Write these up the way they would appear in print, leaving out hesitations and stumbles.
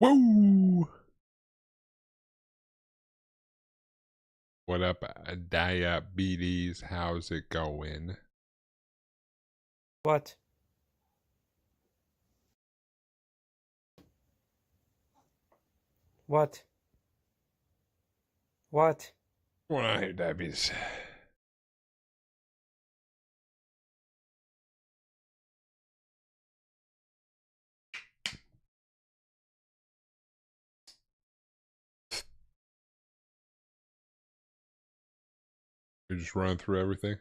Woo! What up, diabetes? How's it going? What? What? What? What on here, diabetes? You're just running through everything?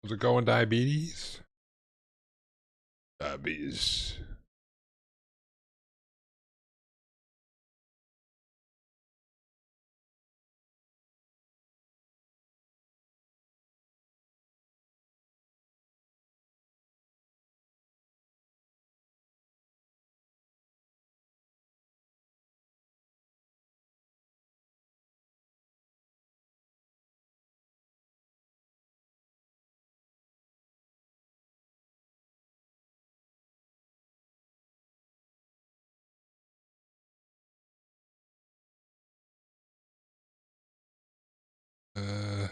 How's it going, diabetes? Diabetes. Uh,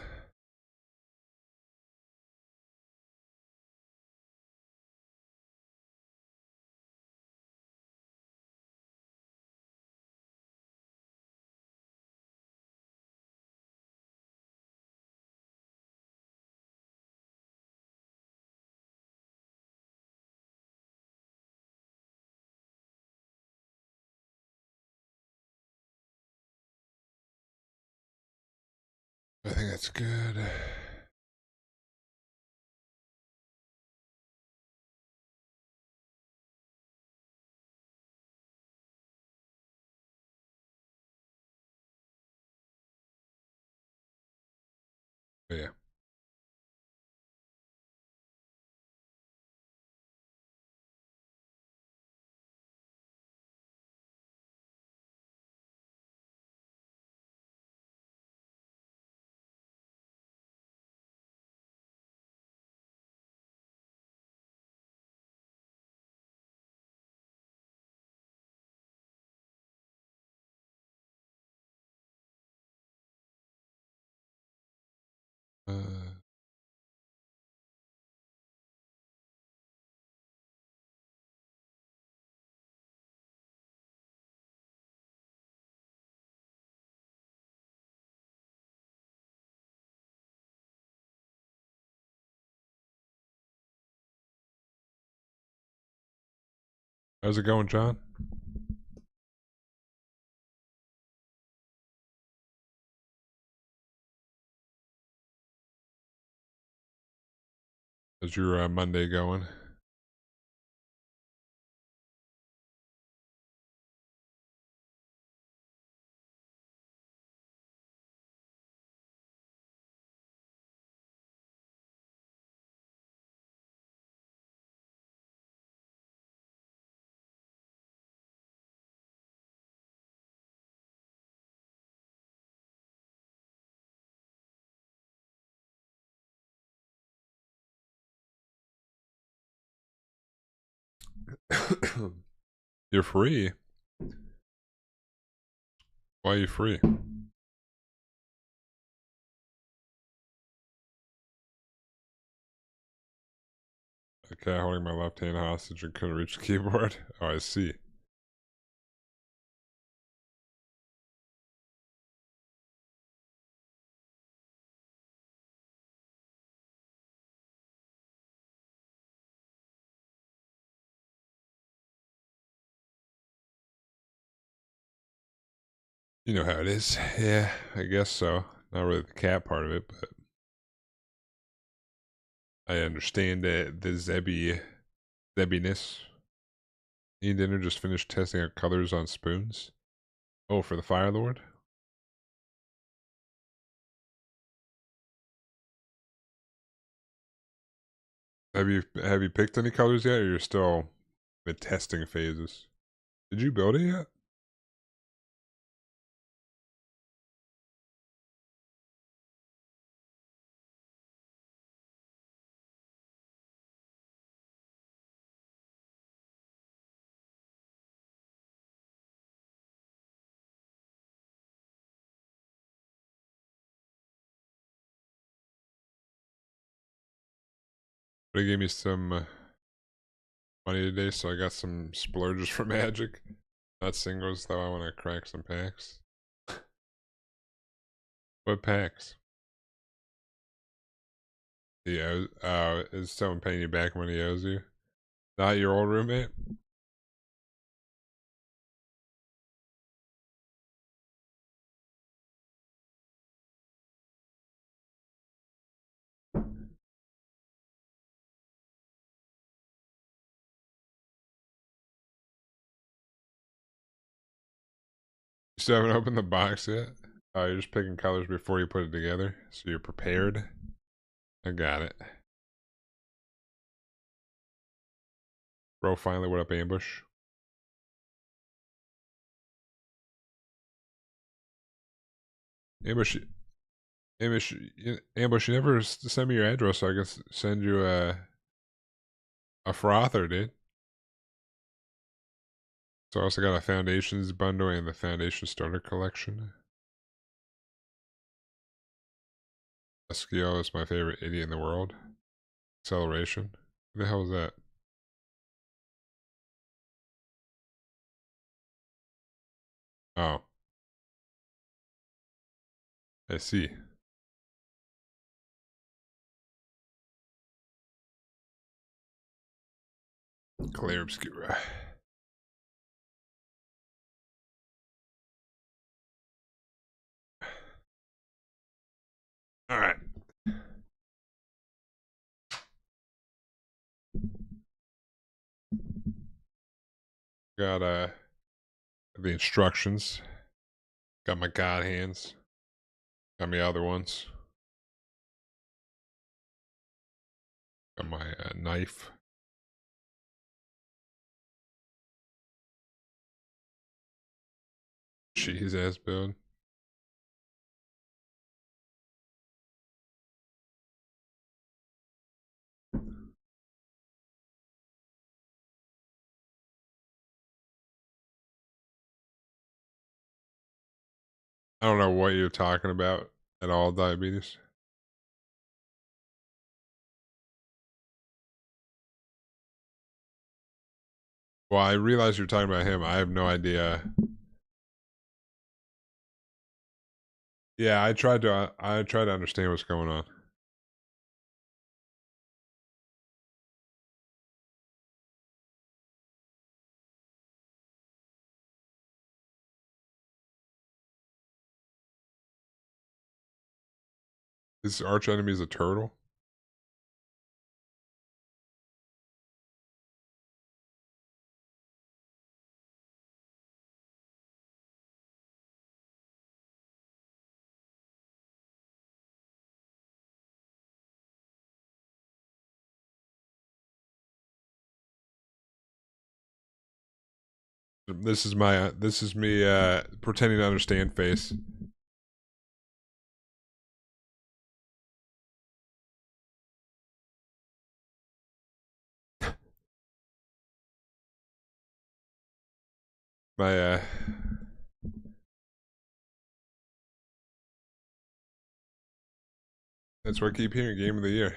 I think that's good. But yeah. Uh, how's it going, John? How's your Monday going? You're free. Why are you free? Okay, holding my left hand hostage and couldn't reach the keyboard. Oh, I see. You know how it is. Yeah, I guess so. Not really the cat part of it, but I understand the Zebbiness. Eating dinner, just finished testing out colors on spoons. Oh, for the Fire Lord? Have you picked any colors yet, or you're still in the testing phases? Did you build it yet? They gave me some money today, so I got some splurges for Magic. Not singles, though. I want to crack some packs. What packs? Yeah, is someone paying you back when he owes you? Not your old roommate? You still haven't opened the box yet? Oh, you're just picking colors before you put it together, so you're prepared? I got it. Bro, finally, what up, Ambush? Ambush, Ambush, you never send me your address so I can send you a frother, dude. So I also got a Foundations bundle and the Foundation Starter Collection. Esquio is my favorite idiot in the world. Acceleration. Who the hell is that? Oh, I see. Clear Obscura. Alright. Got the instructions. Got my god hands. Got my other ones. Got my knife. Cheese ass build. I don't know what you're talking about at all, Diabetes. Well, I realize you're talking about him. I have no idea. Yeah, I tried to understand what's going on. His arch enemy is a turtle. This is me pretending to understand face. My that's what I keep hearing. Game of the year.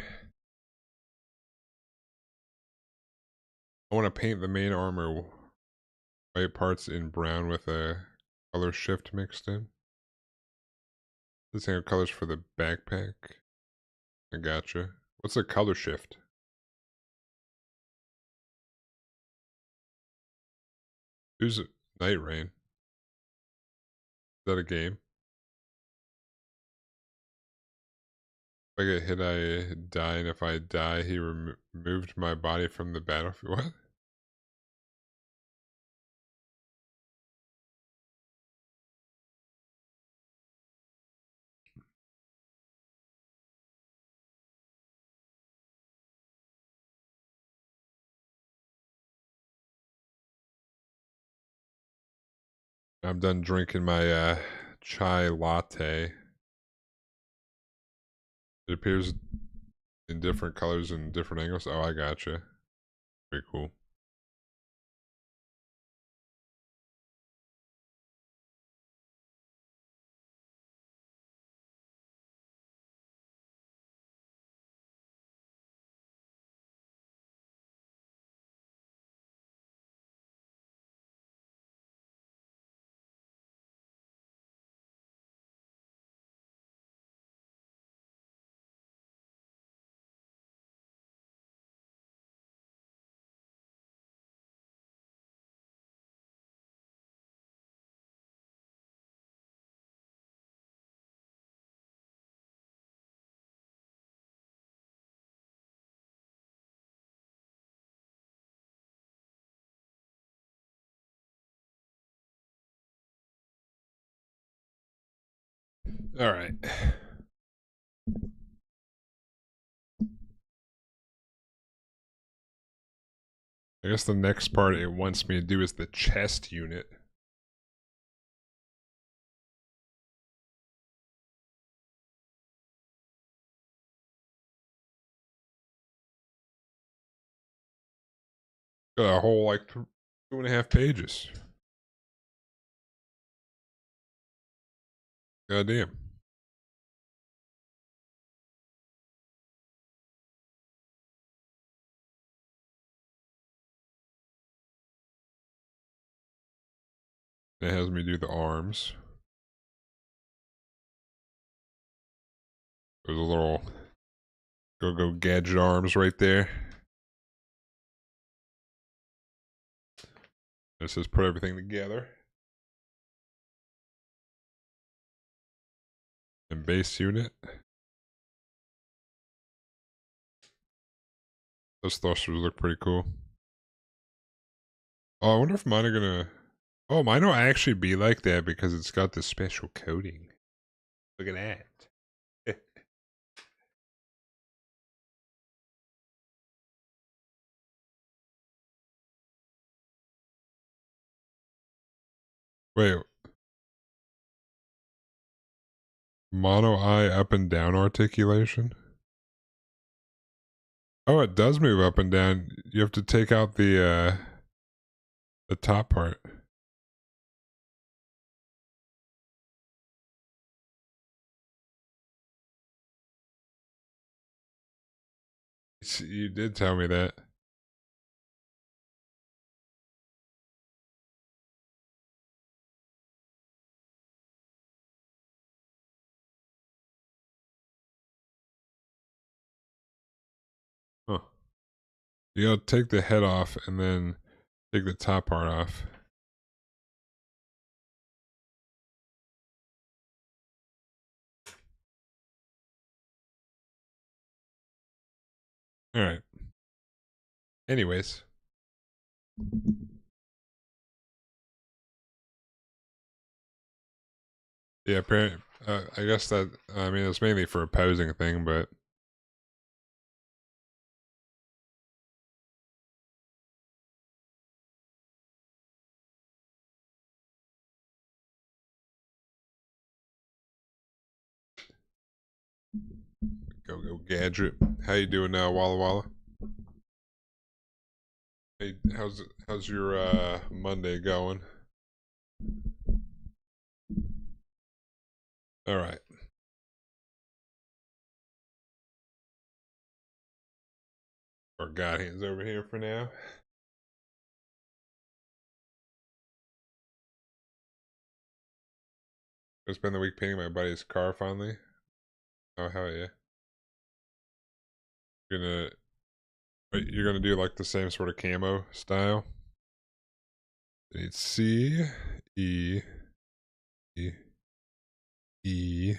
I want to paint the main armor white parts in brown with a color shift mixed in. The same colors for the backpack. I gotcha. What's the color shift? Who's Night Rain? Is that a game? If I get hit, I die, and if I die, he removed my body from the battlefield. What? I'm done drinking my chai latte. It appears in different colors and different angles. Oh, I gotcha. Pretty cool. All right. I guess the next part it wants me to do is the chest unit. Got a whole like 2.5 pages. God damn. It has me do the arms. There's a little go gadget arms right there. It says put everything together. And base unit. Those thrusters look pretty cool. Oh, I wonder if mine are gonna... Oh, mine will actually be like that because it's got this special coating. Look at that. Wait, mono eye up and down articulation? Oh, it does move up and down. You have to take out the top part. You did tell me that. Huh. You gotta take the head off and then take the top part off. Alright. Anyways. Yeah, apparently, I guess that, I mean, it's mainly for a posing thing, but... Go gadget. How you doing now, Walla Walla? Hey, how's your Monday going? All right. Our God hands over here for now. I spent the week painting my buddy's car finally. Oh hell yeah! You're gonna you're gonna do like the same sort of camo style. It's C E E E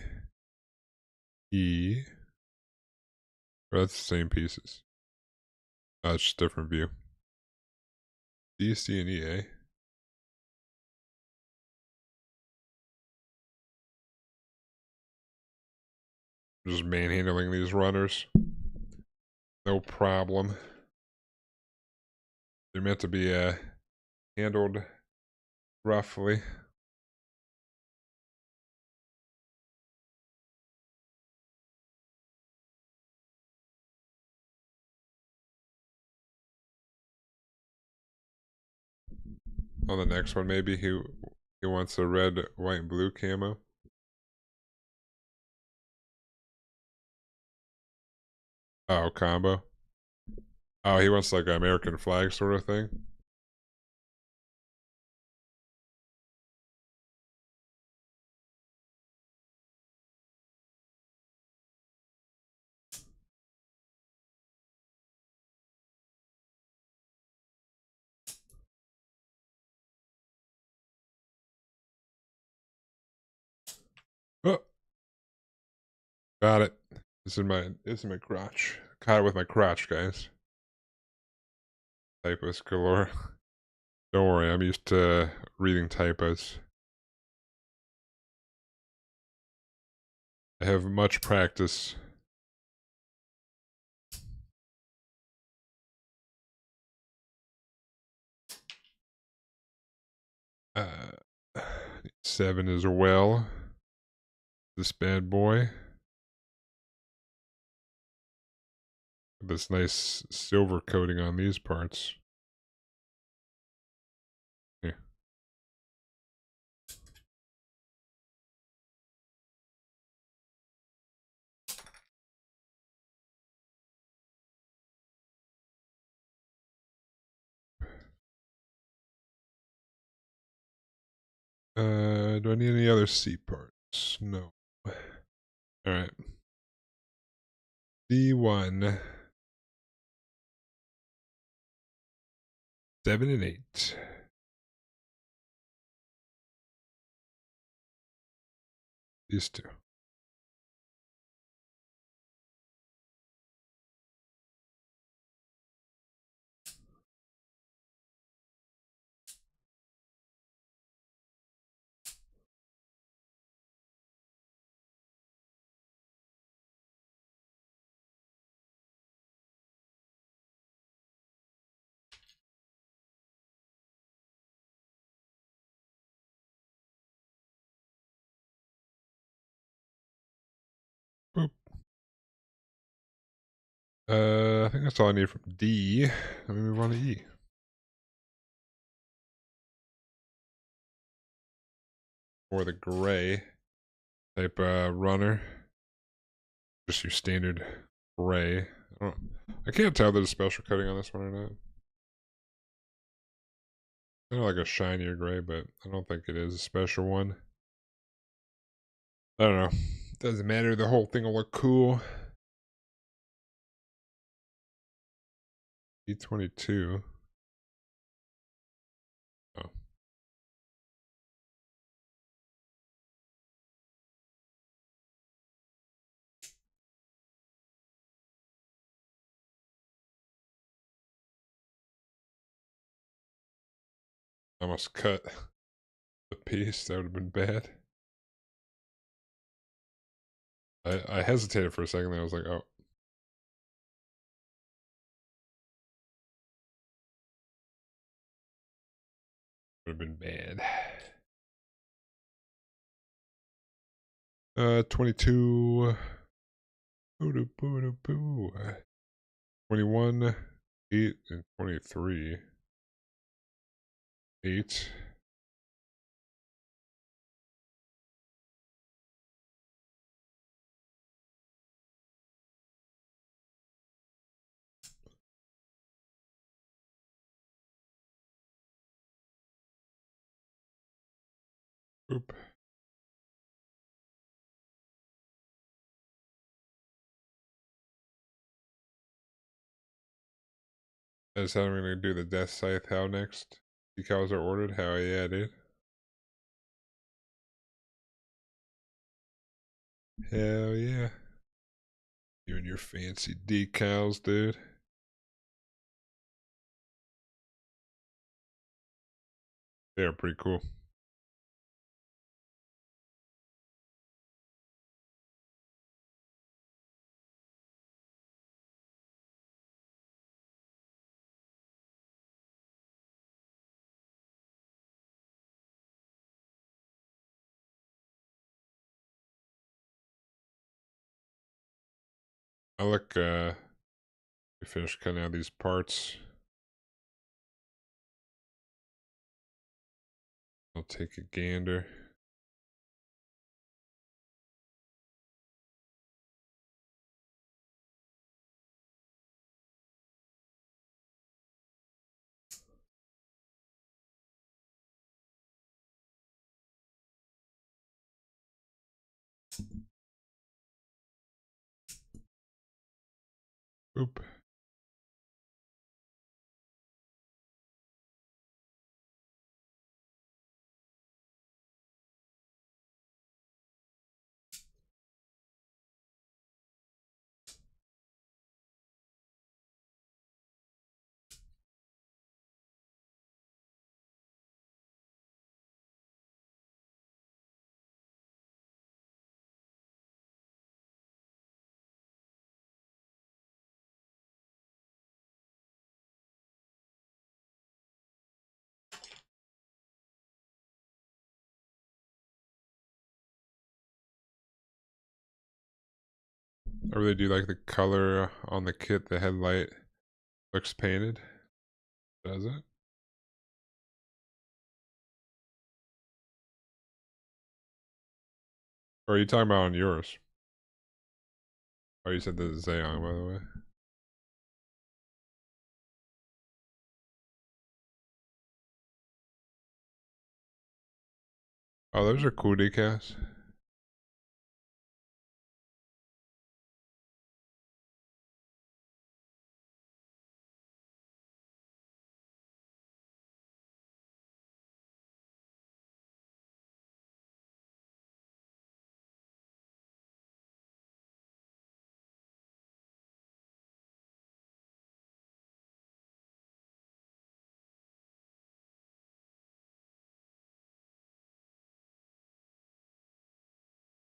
E. Or that's the same pieces. Oh, it's just different view. D C and E A. Just manhandling these runners. No problem. They're meant to be handled roughly. On the next one, maybe he wants a red, white, and blue camo. Oh, combo. Oh, he wants like an American flag sort of thing. Oh, got it. It's in my crotch. Caught it with my crotch, guys. Typos galore. Don't worry, I'm used to reading typos. I have much practice. Uh, 7 as well. This bad boy. This nice silver coating on these parts. Yeah. Do I need any other C parts? No. Alright. D1. 7 and 8. These two. Boop. I think that's all I need from D. Let me move on to E. For the gray type runner. Just your standard gray. I can't tell if there's a special coating on this one or not. Kind of like a shinier gray, but I don't think it is a special one. I don't know. Doesn't matter. The whole thing will look cool. E22. Oh. I almost cut the piece. That would have been bad. I hesitated for a second. Then I was like, oh. Would have been bad. 22. 21, 8, and 23. 8. Oop. Is how I'm gonna do the Death Scythe. How next? Decals are ordered. How yeah, dude. Hell yeah. You and your fancy decals, dude. They're pretty cool. I look we finished cutting out these parts. I'll take a gander. Oop. I really do like the color on the kit. The headlight looks painted. Does it? Or are you talking about on yours? Oh, you said the Zeong, by the way. Oh, those are cool decals.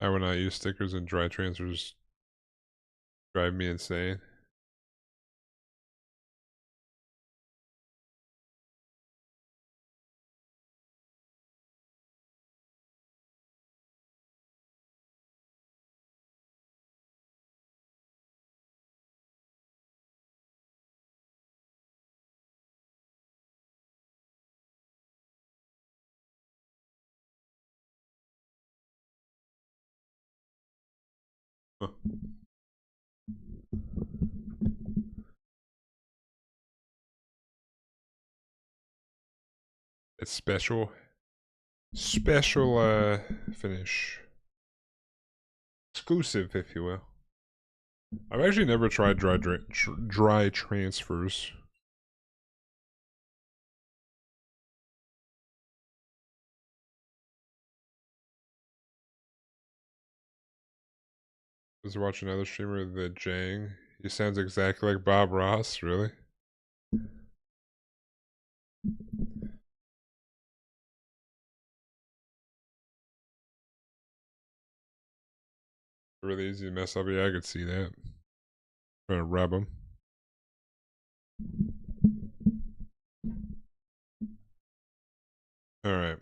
I will not use stickers, and dry transfers drive me insane. Huh. It's special. Special finish. Exclusive, if you will. I've actually never tried dry transfers. I was watching another streamer, the Jang. He sounds exactly like Bob Ross, really. Really easy to mess up. Yeah, I could see that. Trying to rub him. Alright.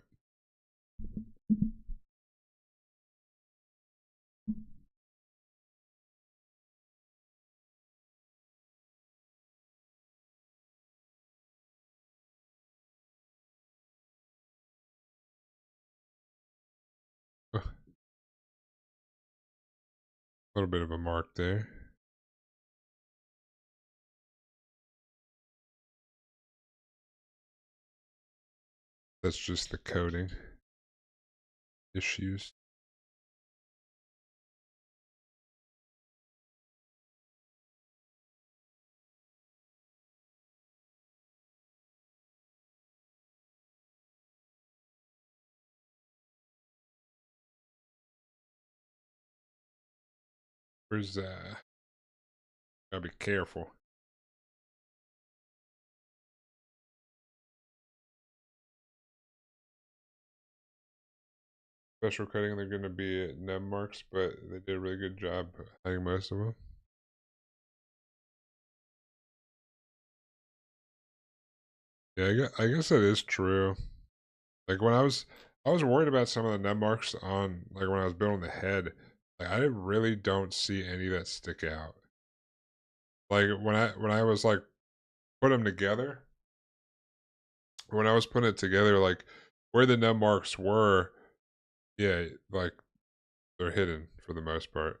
A little bit of a mark there. That's just the coating issues. Where's gotta be careful. Special cutting, they're gonna be nub marks, but they did a really good job hiding most of them. Yeah, I guess that is true. Like when I was worried about some of the nub marks on like when I was building the head. Like I really don't see any that stick out. Like when I was like put them together, when I was putting it together, like where the nub marks were, yeah, like they're hidden for the most part.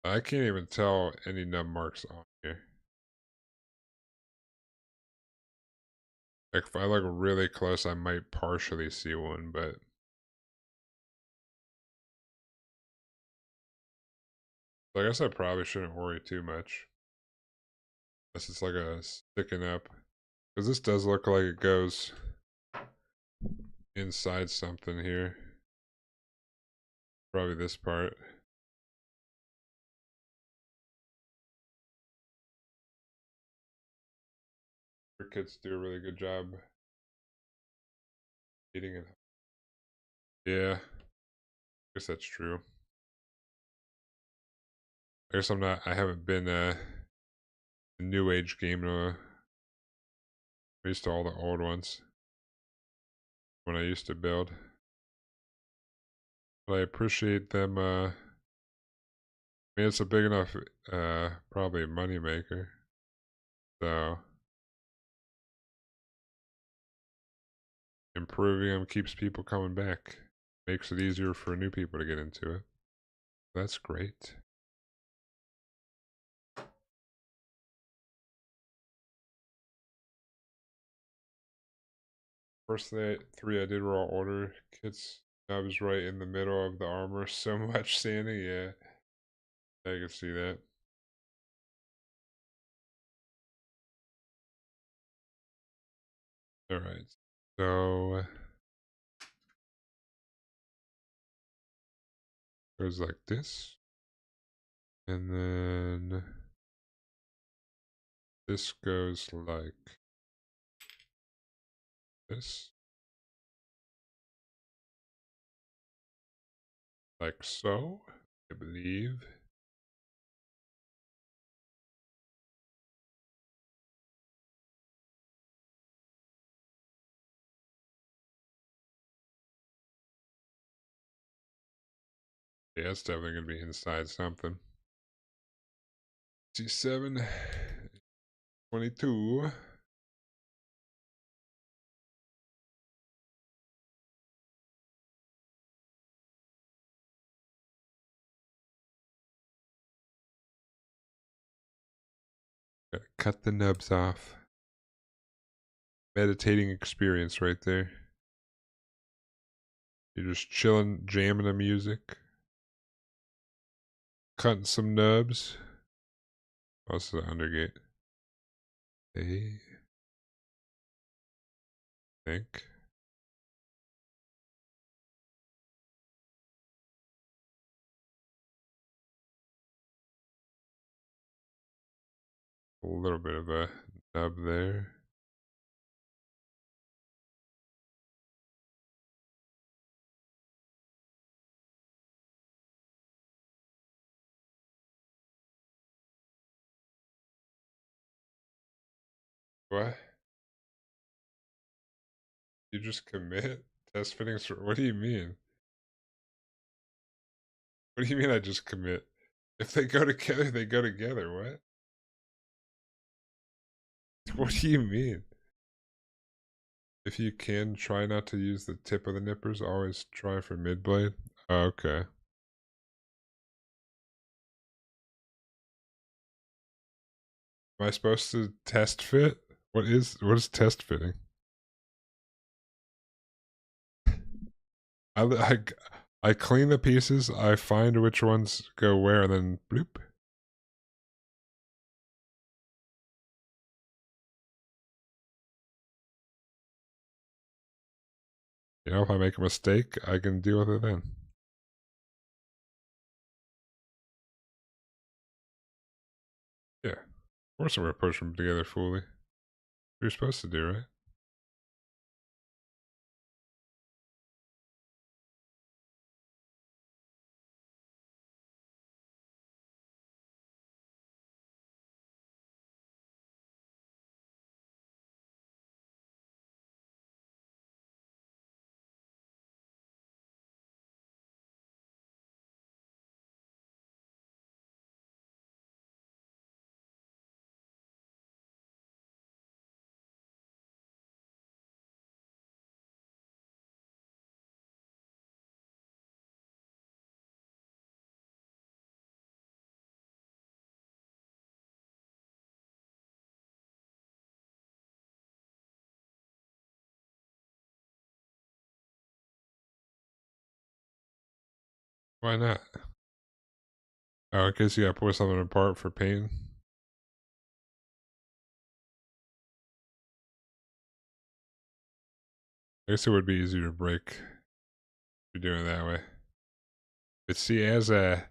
I can't even tell any nub marks on here. Like if I look really close, I might partially see one, but I guess I probably shouldn't worry too much. Unless it's like a sticking up. Because this does look like it goes inside something here. Probably this part. Your kids do a really good job eating it. Yeah, I guess that's true. I guess I haven't been a new age game used to all the old ones when I used to build. But I appreciate them, I mean, it's a big enough, probably money maker. So, improving them keeps people coming back. Makes it easier for new people to get into it. That's great. First three I did were all order kits. I was right in the middle of the armor. So much sanding, yeah. I can see that. Alright. So goes like this. And then this goes like this. Like so, I believe. Yeah, it's definitely gonna be inside something. G7, 22. Gotta cut the nubs off. Meditating experience right there. You're just chilling, jamming the music, cutting some nubs. Also the undergate. I think. A little bit of a nub there. What? You just commit? Test fittings for what do you mean? What do you mean I just commit? If they go together, they go together. What? What do you mean? If you can, try not to use the tip of the nippers. Always try for mid blade. Oh, okay. Am I supposed to test fit? What is test fitting? I, I, I clean the pieces, I find which ones go where, and then bloop. You know, if I make a mistake, I can deal with it then. Yeah. Of course I'm gonna push them together fully. You're supposed to do, right? Why not? Oh, I guess you gotta pull something apart for pain. I guess it would be easier to break if you're doing it that way. But see, as a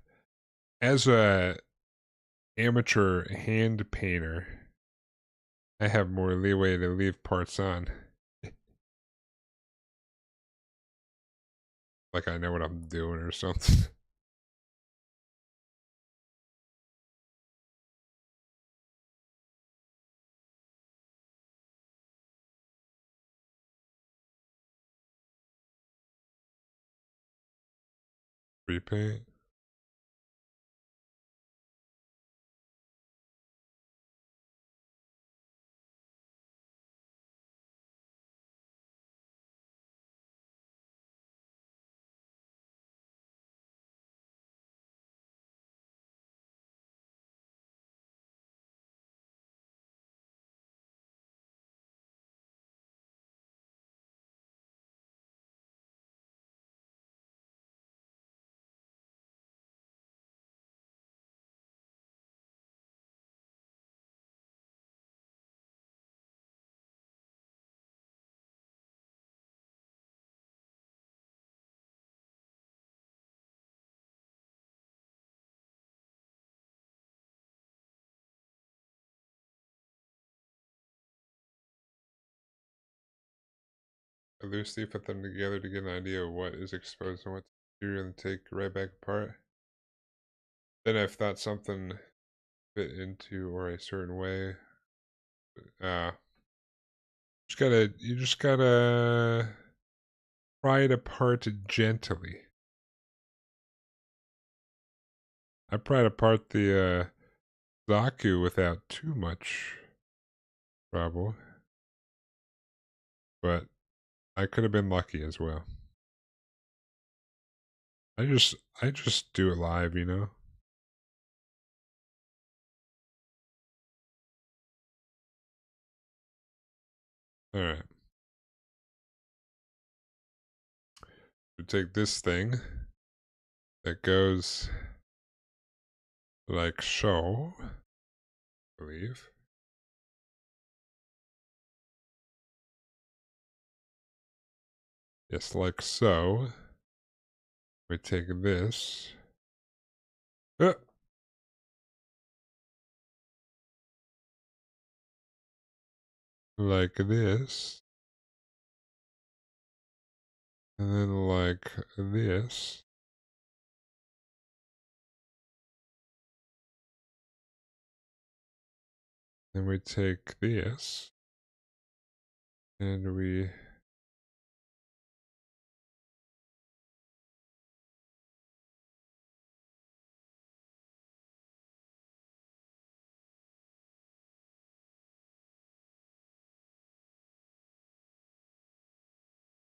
amateur hand painter, I have more leeway to leave parts on. Like I know what I'm doing or something. Repaint. I loosely put them together to get an idea of what is exposed and what to do and take right back apart. Then I've thought something fit into or a certain way. Uh you just gotta pry it apart gently. I pried apart the Zaku without too much trouble, but I could have been lucky as well. I just do it live, you know. All right. We take this thing that goes like so, I believe. Yes, like so. We take this. Uh, like this. And then like this. Then we take this. And we...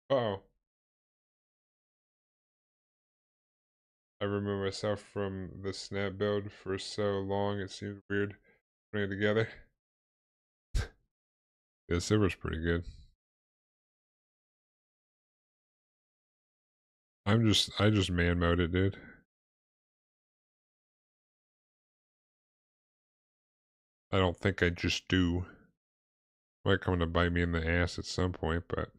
Uh-oh. I remove myself from the snap build for so long it seemed weird putting it together. Yeah, silver's pretty good. I just man mode it, dude. I don't think I just do. Might come to bite me in the ass at some point, but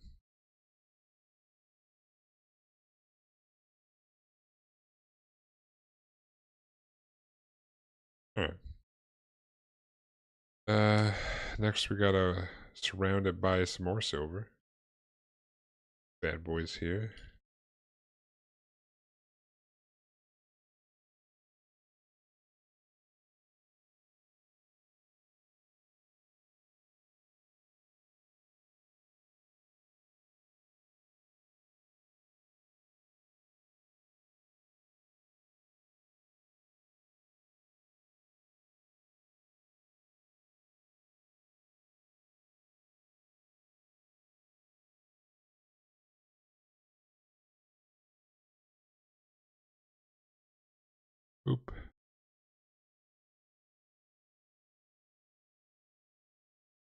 alright. Uh next we gotta surround it by some more silver. Bad boys here. Oop.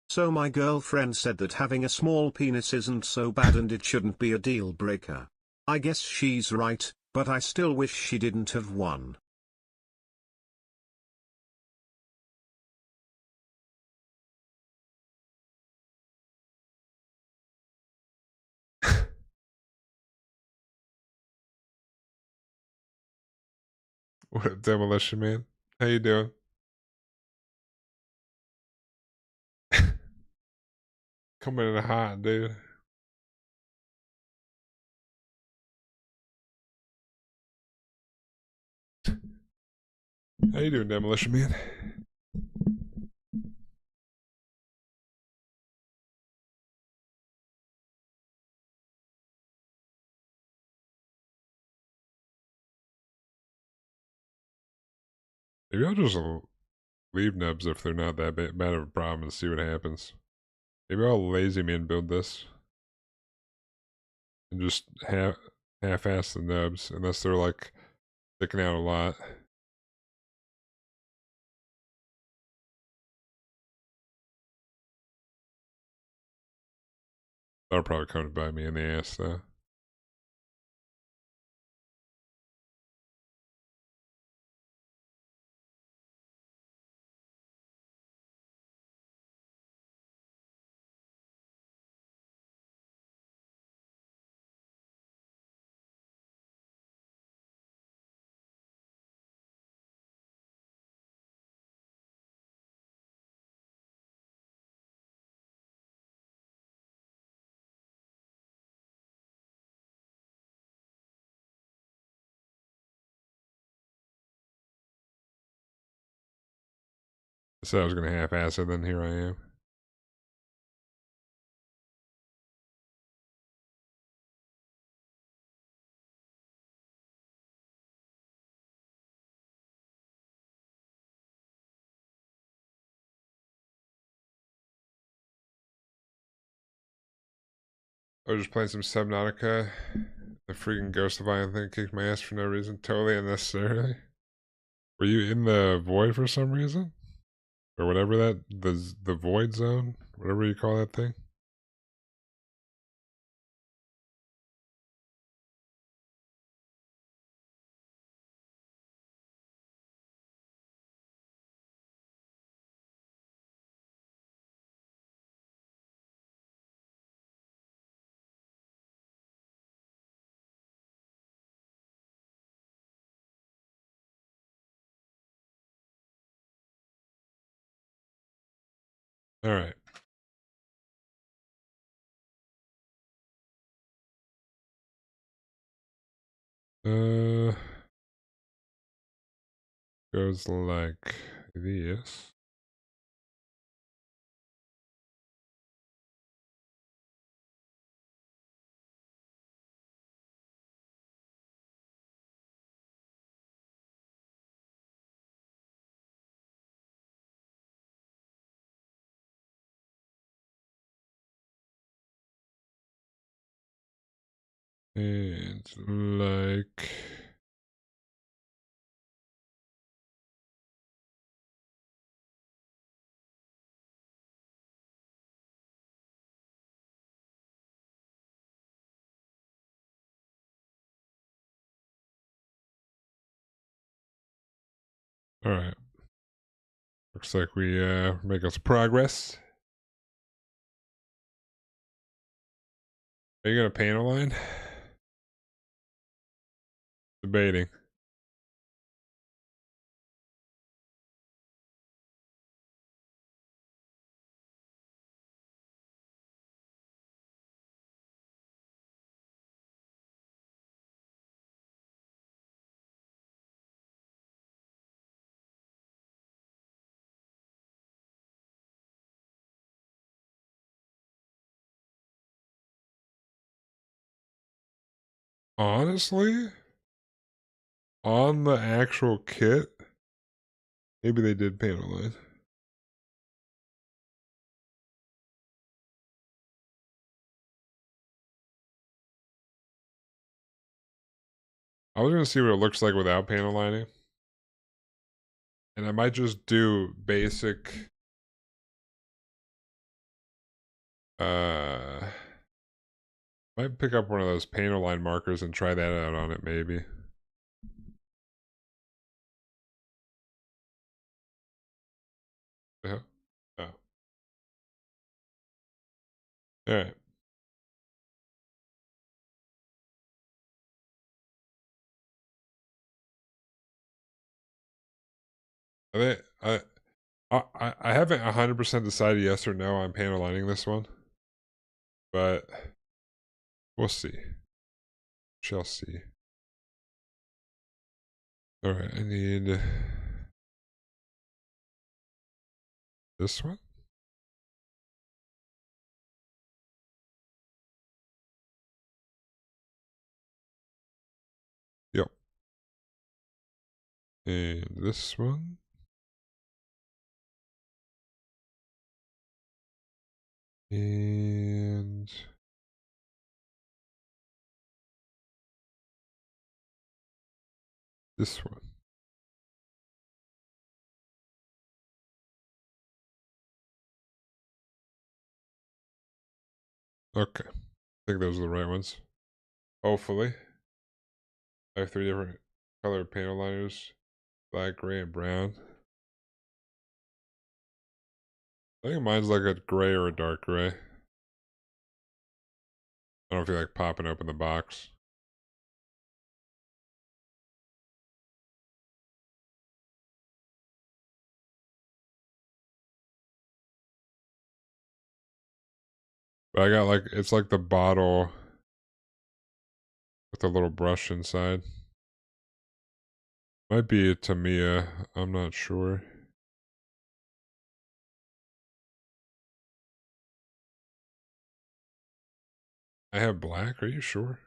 So my girlfriend said that having a small penis isn't so bad and it shouldn't be a deal breaker. I guess she's right, but I still wish she didn't have won. What up, Demolition Man? How you doing? Coming in hot, dude. How you doing, Demolition Man? Maybe I'll just leave nubs if they're not that bad of a problem and see what happens. Maybe I'll lazy man build this and just half-ass the nubs unless they're like sticking out a lot. That'll probably come to bite me in the ass though. I said I was gonna half-ass it, then here I am. I was just playing some Subnautica. The freaking Ghost of Iron thing kicked my ass for no reason, totally unnecessarily. Were you in the void for some reason? Or whatever the void zone? Whatever you call that thing? Alright. Uh, goes like this. And like... Alright. Looks like we making some progress. Are you gonna paint a line? Debating. Honestly, on the actual kit, maybe they did paint a line. I was gonna see what it looks like without panel lining. And I might just do basic might pick up one of those panel line markers and try that out on it maybe. Alright. I think I haven't 100% decided yes or no on panel lining this one, but we'll see. Shall see. Alright, I need this one. Yep. And this one. And this one. Okay. I think those are the right ones. Hopefully. I have 3 different color panel liners. Black, gray, and brown. I think mine's like a gray or a dark gray. I don't feel like popping open the box. But I got like, it's like the bottle with a little brush inside. Might be a Tamiya, I'm not sure. I have black, are you sure?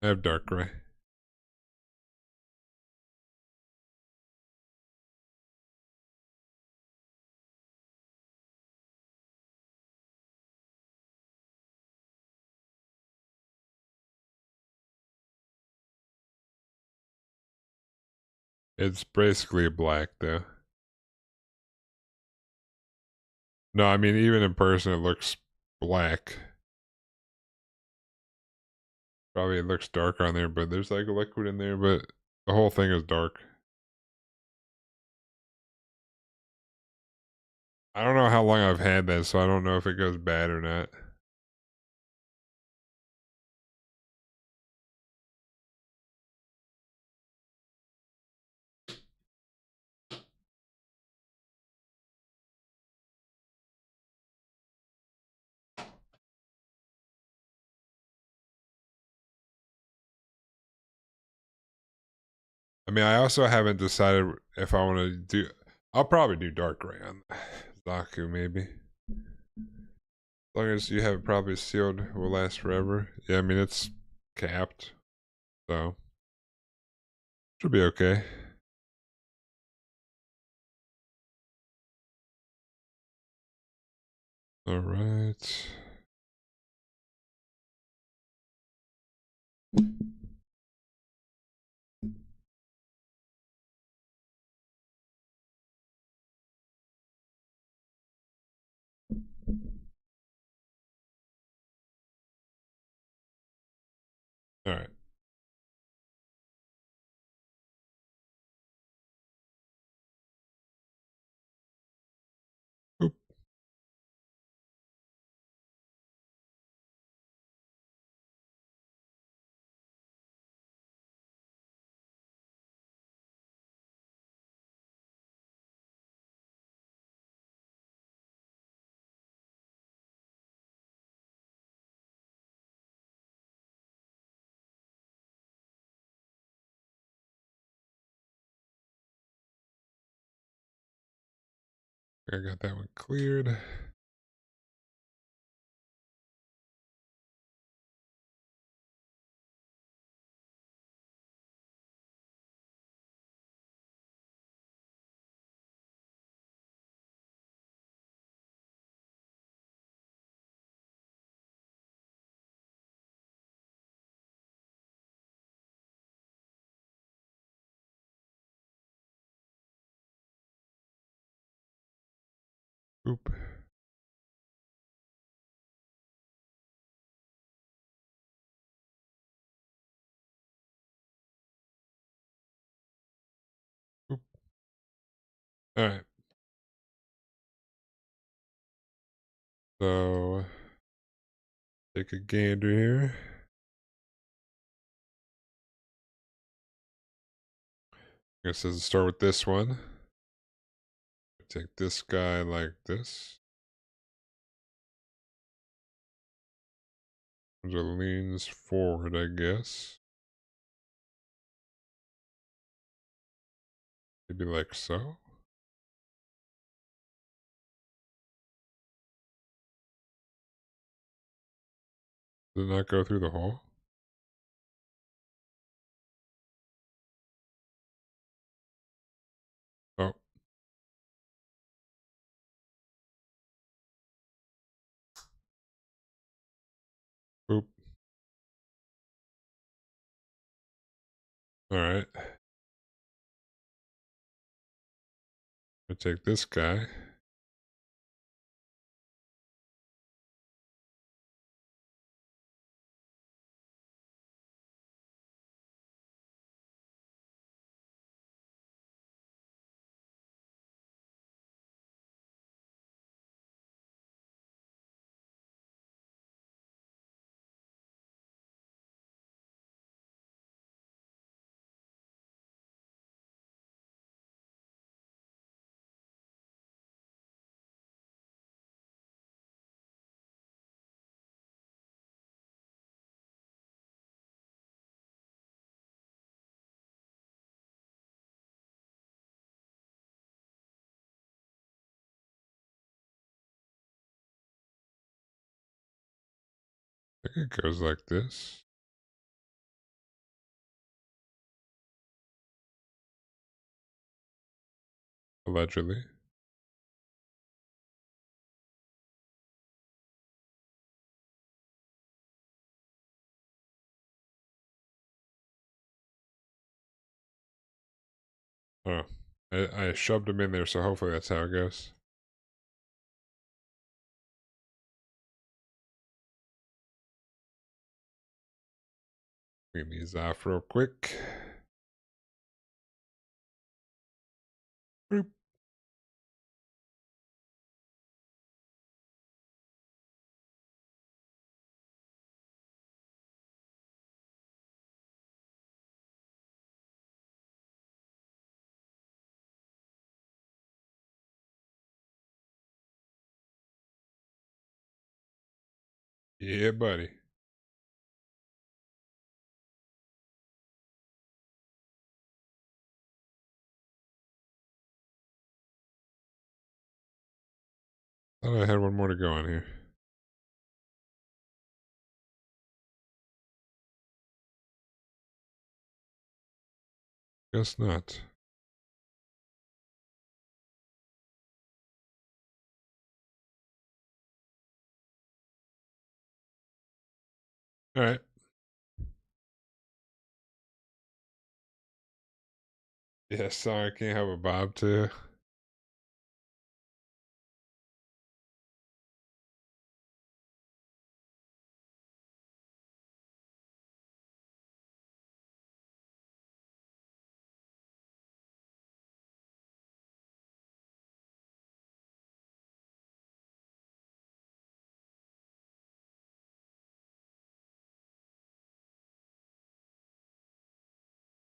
I have dark gray. It's basically black though. No, I mean, even in person, it looks black. Probably it looks dark on there, but there's like a liquid in there, but the whole thing is dark. I don't know how long I've had that, so I don't know if it goes bad or not. I mean, I also haven't decided if I want to do. I'll probably do dark gray on Zaku, maybe. As long as you have it probably sealed, will last forever. Yeah, I mean, it's capped, so should be okay. All right. All right. Oop. I got that one cleared. Oop. Oop. Alright. So take a gander here. I guess let's start with this one. Take this guy like this. It leans forward, I guess. Maybe like so. Did it not go through the hole? Oh, oop. Alright. I take this guy. I think it goes like this. Allegedly. Oh. I shoved him in there, so hopefully that's how it goes. Clean these off real quick. Boop. Yeah, buddy. Thought I had one more to go on here. Guess not. Alright. Yeah, sorry, I can't have a bob too.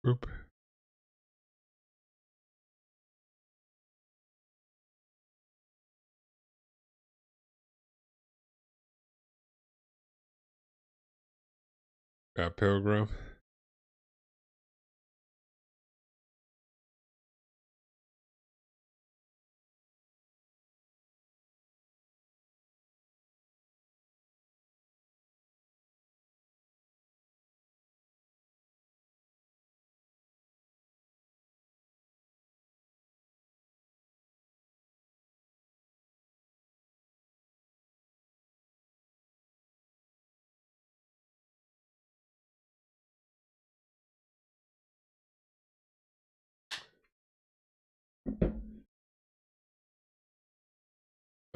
Boop. Got Pilgrim.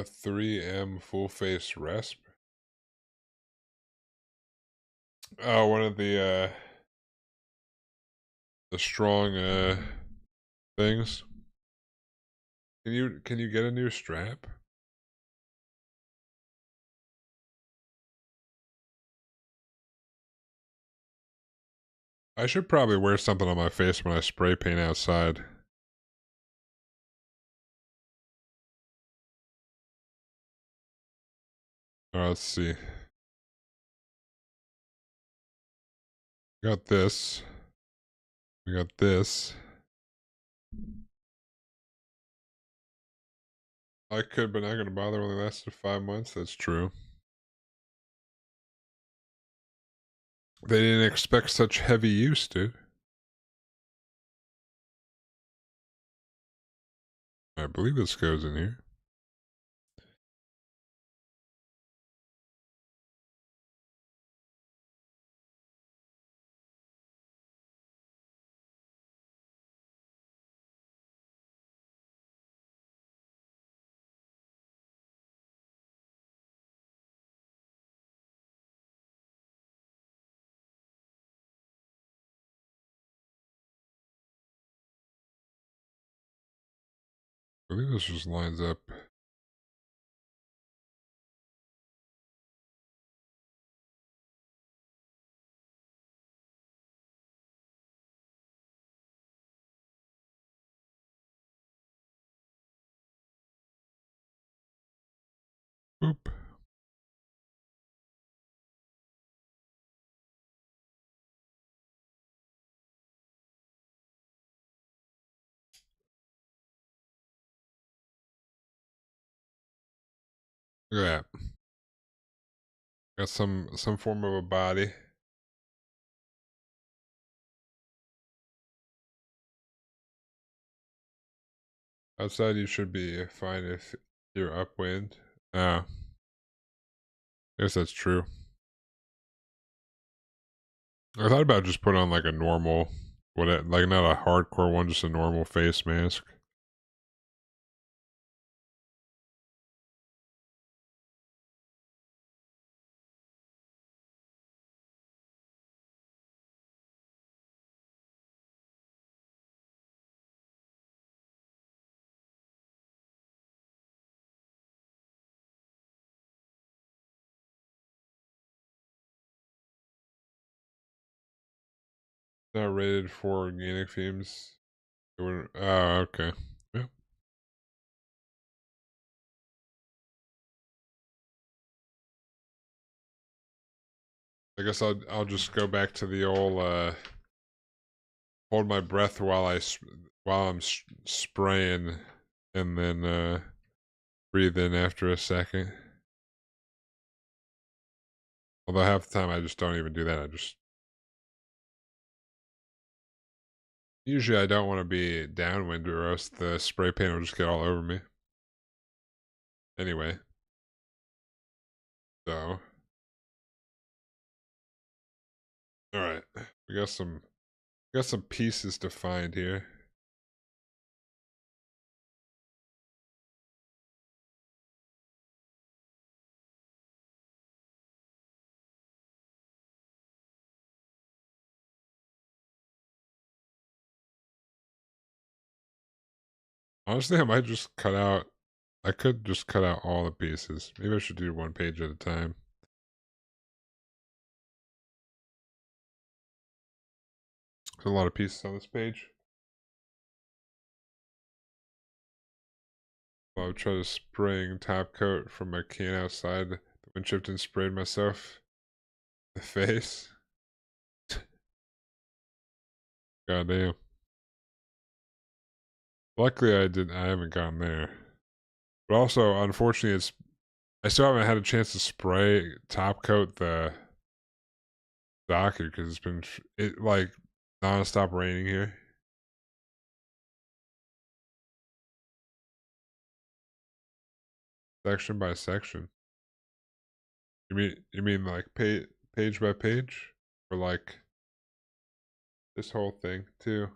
A 3M full face resp. Oh, one of the strong things. Can you get a new strap? I should probably wear something on my face when I spray paint outside. Alright, let's see. We got this. We got this. I could, but not gonna bother. Only lasted 5 months. That's true. They didn't expect such heavy use, dude. I believe this goes in here. I believe this just lines up. Boop. Look at that. Got some form of a body. Outside you should be fine if you're upwind. I guess that's true. I thought about just put on like a normal, like not a hardcore one, just a normal face mask. Not rated for organic fumes. It would, oh, okay. Yeah. I guess I'll just go back to the old hold my breath while while I'm spraying, and then breathe in after a second. Although half the time I just don't even do that. Usually I don't want to be downwind or else the spray paint will just get all over me. Anyway, so all right, we got some pieces to find here. Honestly, I might just cut out. I could just cut out all the pieces. Maybe I should do one page at a time. There's a lot of pieces on this page. I'll try to spraying top coat from my can outside the wind chipped and sprayed myself in the face. Goddamn. Luckily I haven't gotten there. But also, unfortunately, I still haven't had a chance to spray top coat the docket because it's been like non-stop raining here. Section by section. You mean like page by page, or like this whole thing too?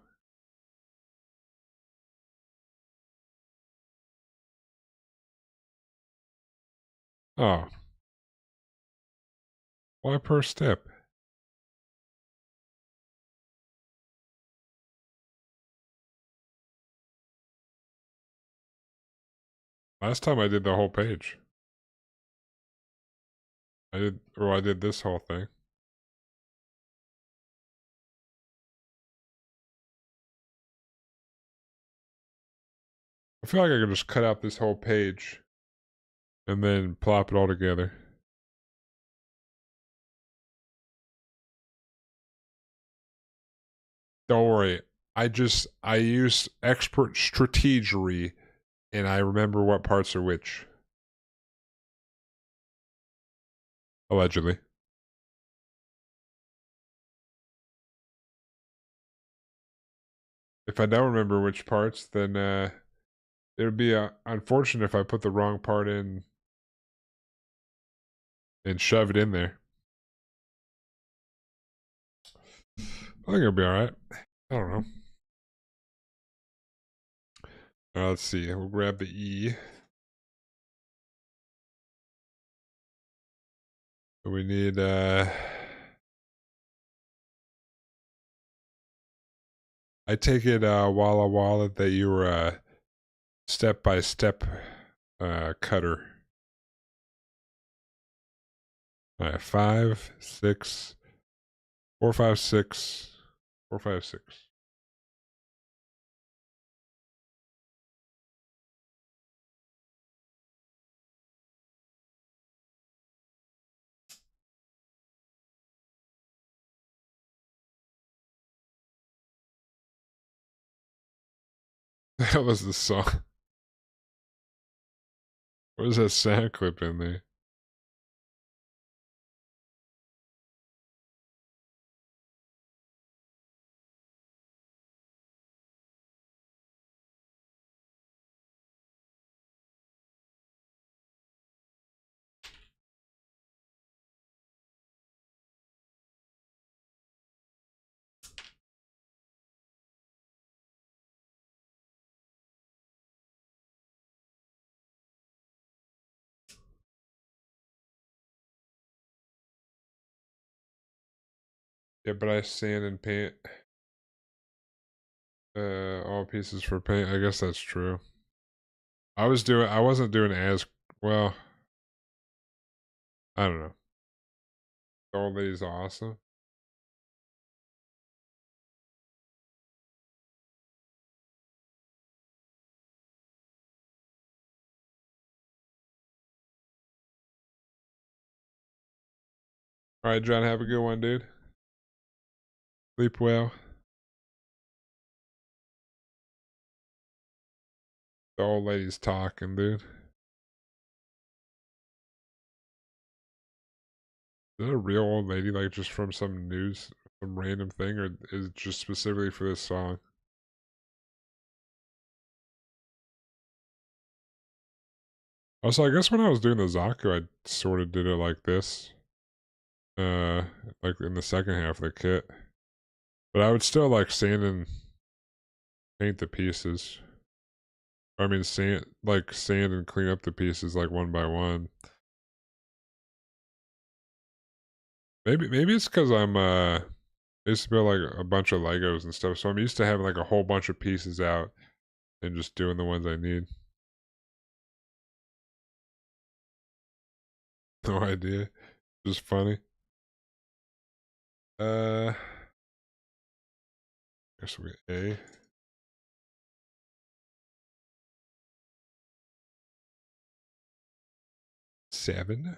Oh, why per step? Last time I did the whole page. I did this whole thing. I feel like I could just cut out this whole page and then plop it all together. Don't worry. I use expert strategery and I remember what parts are which. Allegedly. If I don't remember which parts, then it would be unfortunate if I put the wrong part in and shove it in there. I think it'll be alright. I don't know. Let's see. We'll grab the E. We need I take it Walla Walla that you were a step by step cutter. Alright, 5, 6, 4, 5, 6, 4, 5, 6. That was the song. Where's that sound clip in there? Yeah, but I sand and paint all pieces for paint. I guess that's true. I wasn't doing as well. I don't know. The old lady's awesome. All right, John, have a good one, dude. Sleep well. The old lady's talking, dude. Is that a real old lady, like just from some news, some random thing, or is it just specifically for this song? Also, I guess when I was doing the Zaku, I sort of did it like this. Uh, like in the second half of the kit. But I would still like sand and paint the pieces. I mean, sand and clean up the pieces like one by one. Maybe it's because I used to build like a bunch of Legos and stuff, so I'm used to having like a whole bunch of pieces out and just doing the ones I need. No idea. Just funny. Uh, guess we get A. Seven.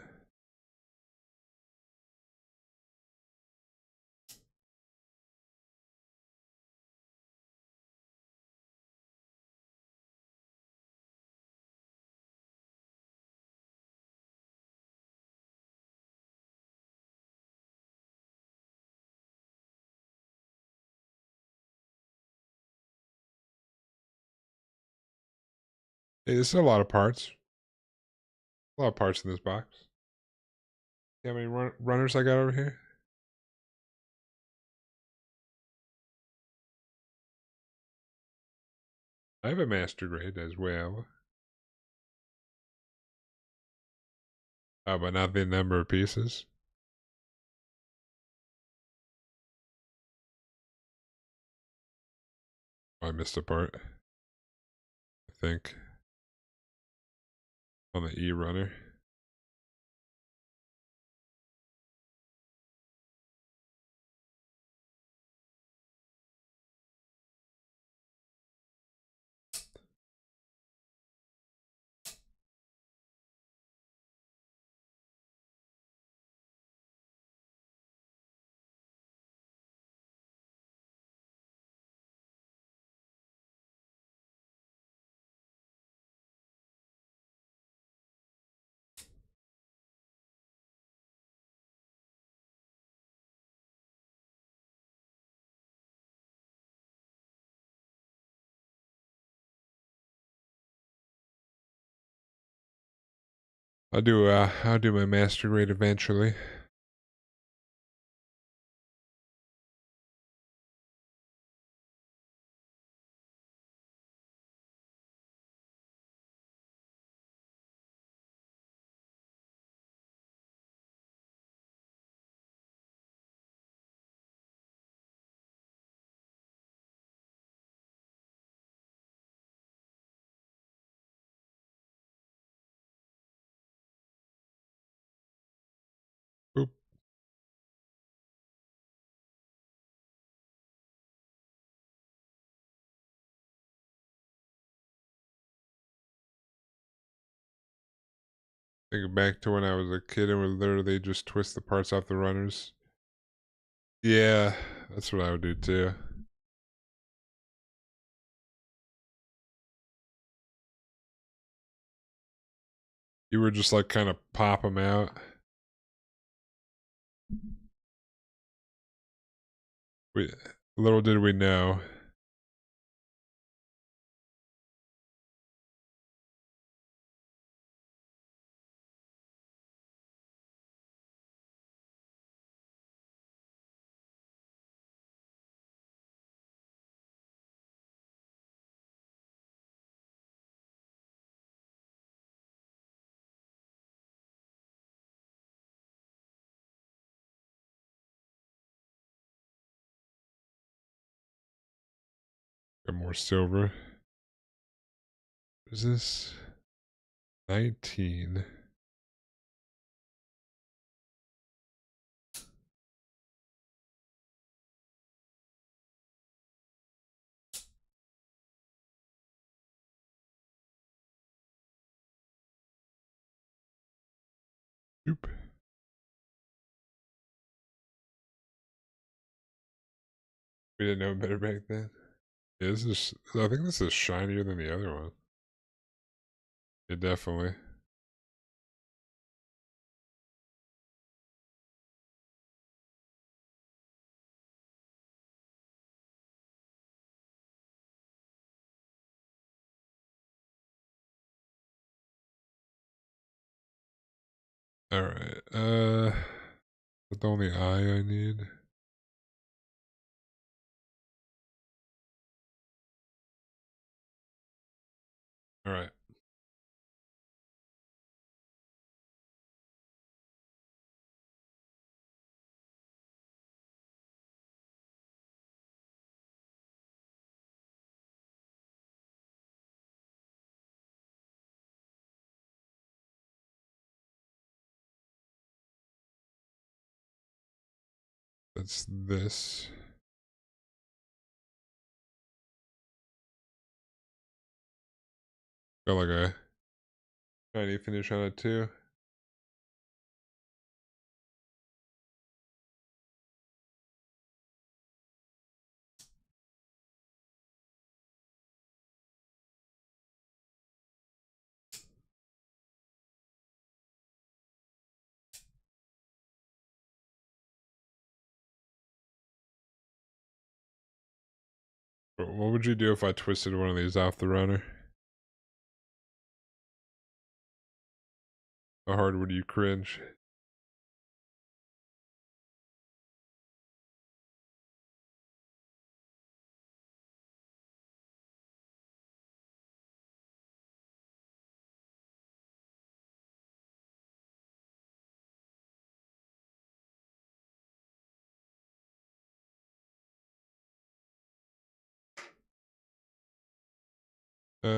Hey, this is a lot of parts. A lot of parts in this box. See how many runners I got over here? I have a master grade as well. But not the number of pieces. Oh, I missed a part. I think on the E runner. I'll do my master grade eventually. Boop. Think back to when I was a kid and would literally just twist the parts off the runners. Yeah, that's what I would do too. You would just like kind of pop them out. We little did we know. Got more silver. What is this? 19. Oop. We didn't know better back then. Yeah, this is. I think this is shinier than the other one. Yeah, definitely. All right. That's the only eye I need. All right. That's this. Got like a shiny finish on it too. But what would you do if I twisted one of these off the runner? How hard would you cringe? Uh,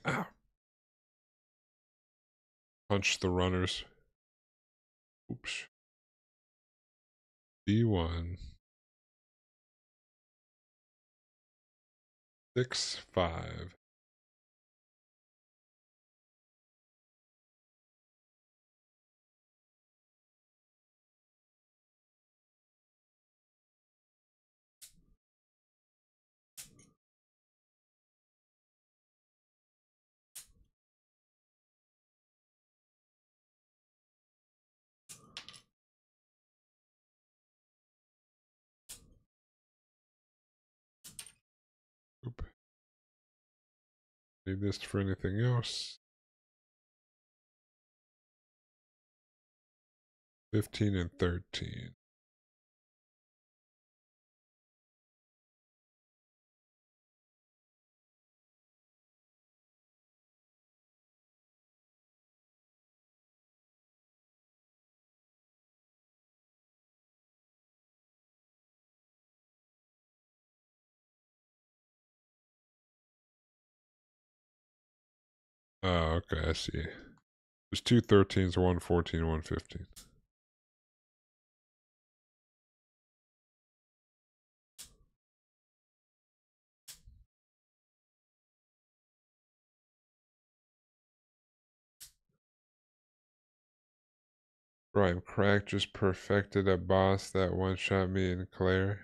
Ow. Punch the runners. Oops. D1. 6-5. Oop. Need this for anything else. 15 and 13. Oh, okay, I see. There's two 13s, one 14, one 15. Bro, I'm cracked, just perfected a boss that one-shot me and Claire.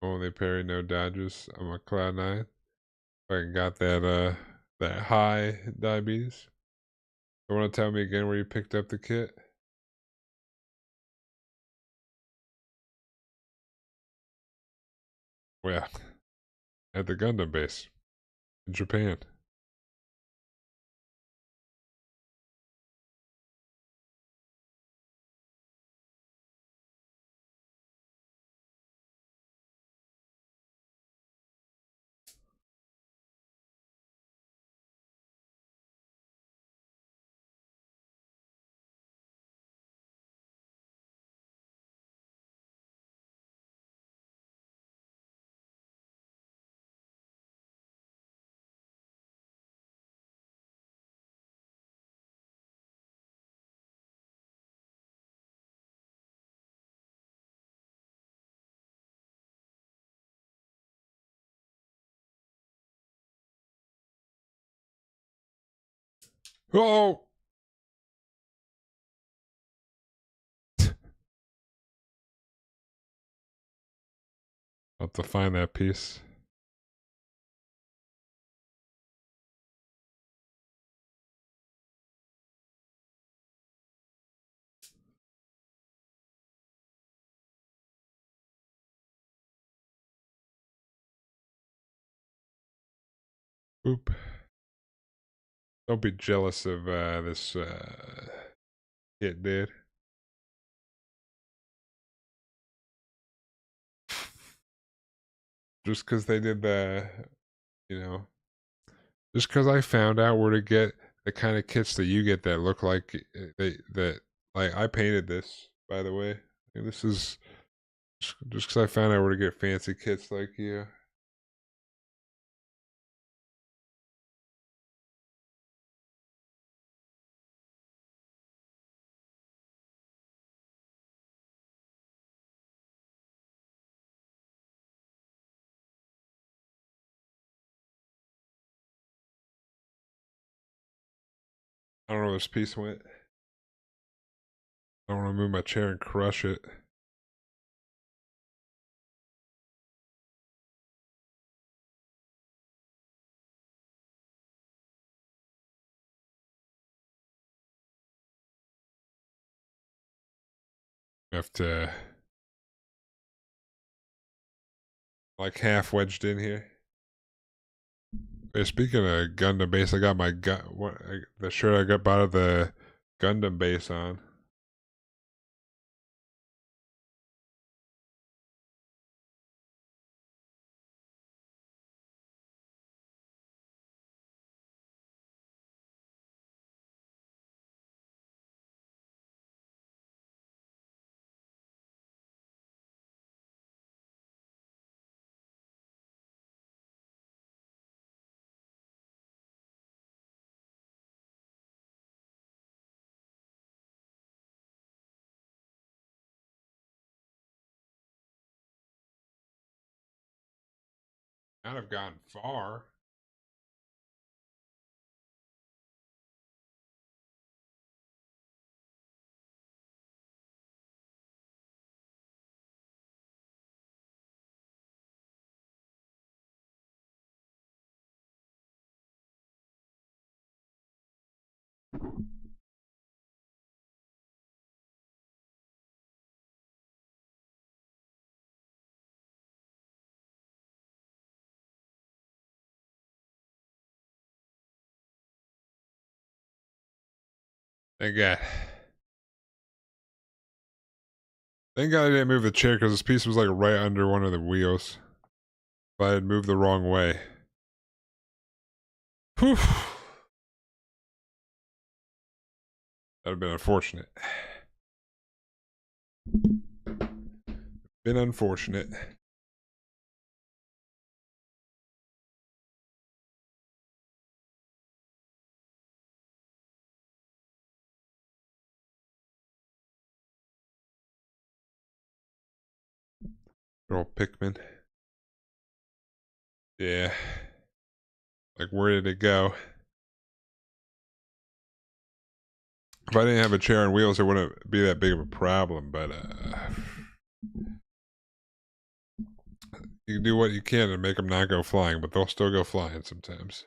Only parry, no dodges. I'm a cloud 9. I got that high diabetes. You want to tell me again where you picked up the kit? Well, yeah, at the Gundam base in Japan. Oh! I'll have to find that piece. Oop. Don't be jealous of this kit, dude. Just because they did you know, just because I found out where to get the kind of kits that you get that look like like I painted this, by the way. And this is just because I found out where to get fancy kits like you. I don't know where this piece went. I don't want to move my chair and crush it. I have to like half wedged in here. Hey, speaking of Gundam base, I got my the shirt I got bought at the Gundam base on. Not have gone far. Thank God. Thank God I didn't move the chair because this piece was like right under one of the wheels. If I had moved the wrong way. Whew. That'd have been unfortunate. Been unfortunate. Girl Pikmin. Yeah. Like, where did it go? If I didn't have a chair and wheels, it wouldn't be that big of a problem, but you can do what you can to make them not go flying, but they'll still go flying sometimes.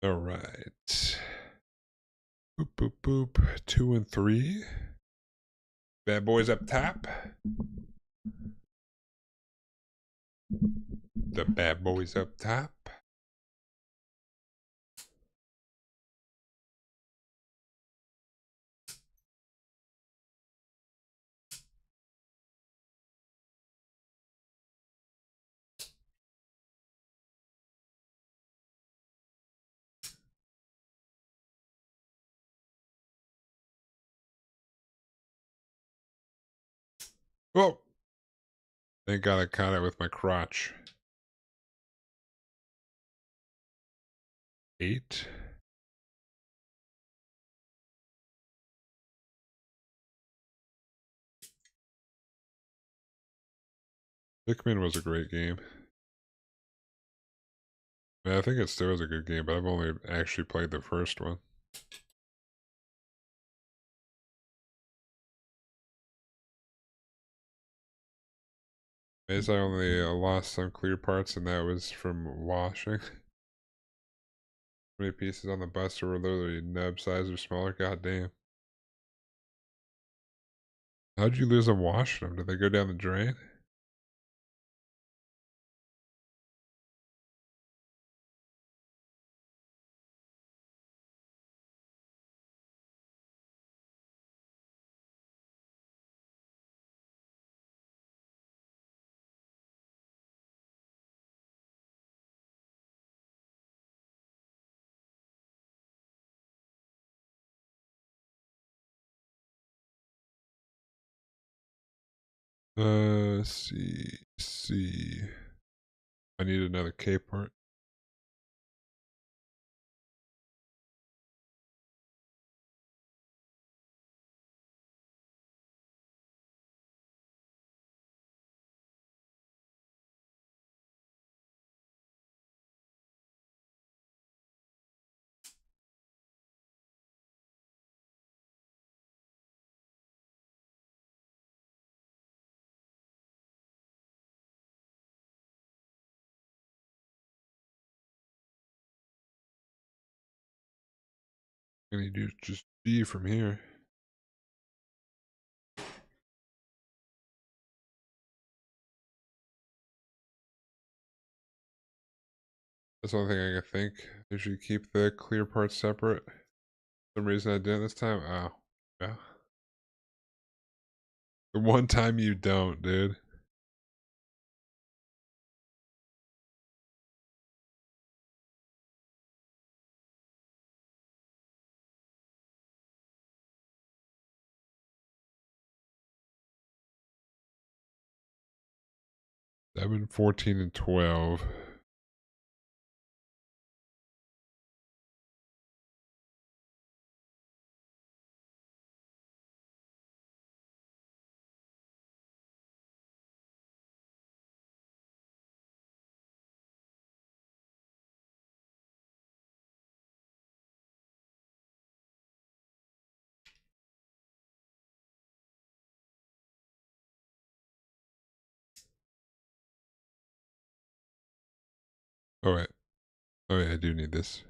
All right. Boop, boop, boop. 2 and 3. Bad boys up top. The bad boys up top. Whoa. Thank God I caught it with my crotch. 8. Pikmin was a great game. I think it still is a good game, but I've only actually played the first one. As I only lost some clear parts, and that was from washing. Many pieces on the bus were literally nub size or smaller. God damn. How'd you lose them washing them? Did they go down the drain? See. I need another K part. I need to just B from here. That's the only thing I can think. They should keep the clear parts separate. For some reason I didn't this time. Oh. Yeah. The one time you don't, dude. I've been 14 and 12. Oh wait. Oh yeah, I do need this.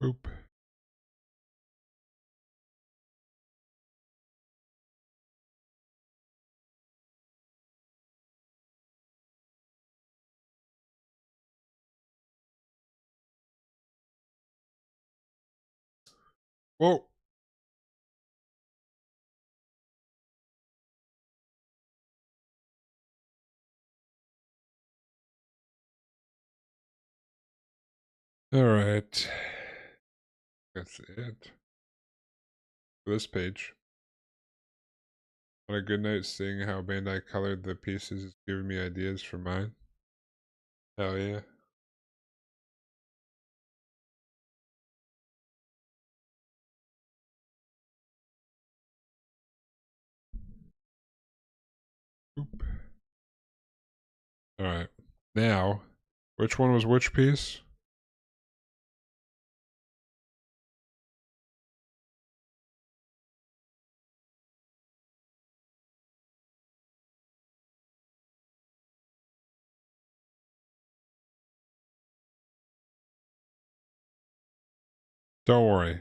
Oop. Whoa. All right. That's it for this page. What a good night seeing how Bandai colored the pieces is giving me ideas for mine. Hell yeah. Oop. All right. Now, which one was which piece? Don't worry.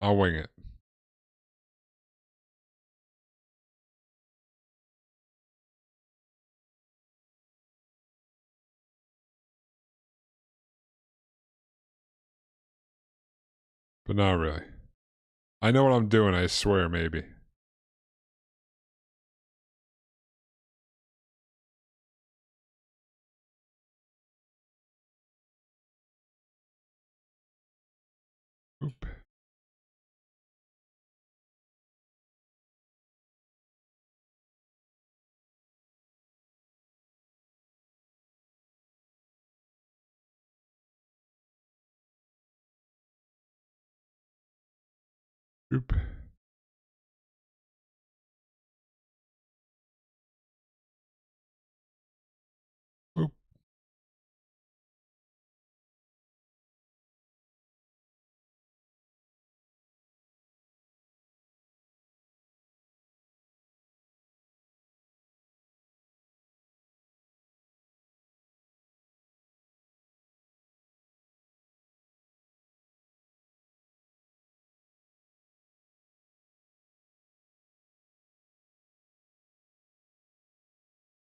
I'll wing it. But not really. I know what I'm doing, I swear, maybe. Oop. Oop. Oop.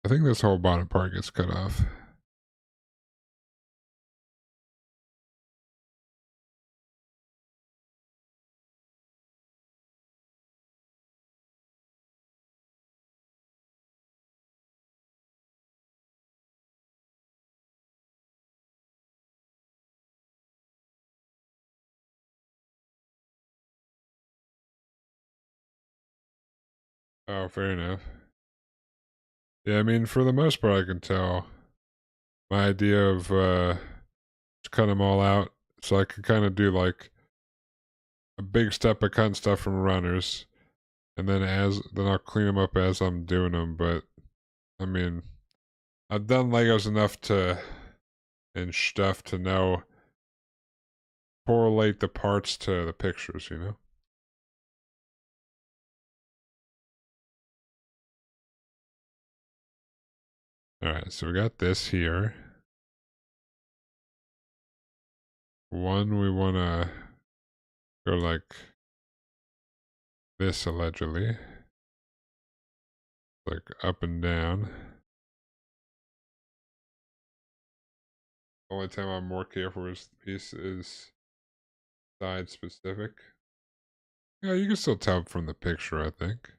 I think this whole bottom part gets cut off. Oh, fair enough. Yeah, I mean, for the most part, I can tell my idea of to cut them all out, so I can kind of do like a big step of cutting stuff from runners, and then I'll clean them up as I'm doing them. But I mean, I've done Legos enough to and stuff to know correlate the parts to the pictures, you know? Alright, so we got this here. One we wanna go like this allegedly. Like up and down. Only time I'm more careful with the piece is side specific. Yeah, you can still tell from the picture, I think.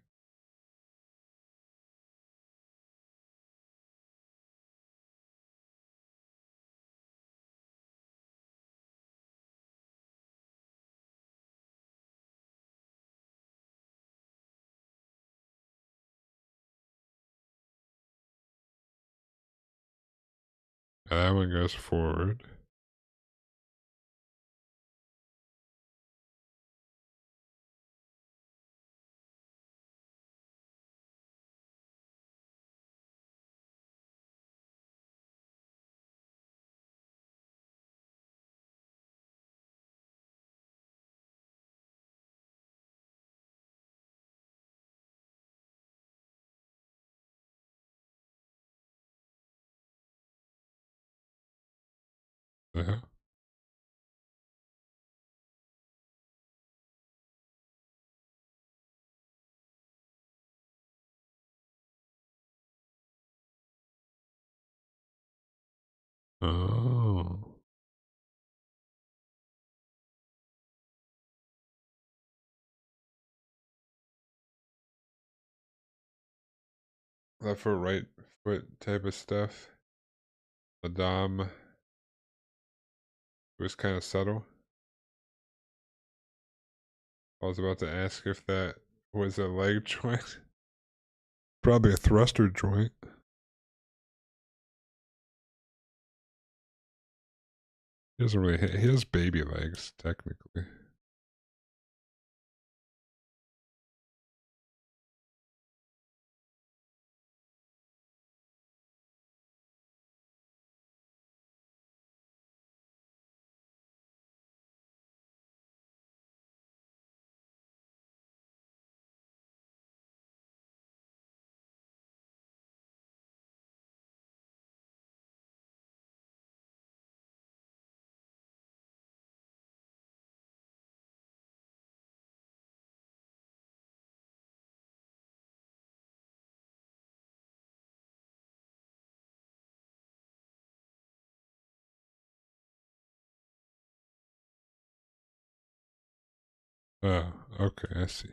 And that one goes forward. Yeah. Oh. Left foot, right foot type of stuff. Madame was kind of subtle. I was about to ask if that was a leg joint. Probably a thruster joint. He doesn't really. He has baby legs, technically. Oh, okay, I see.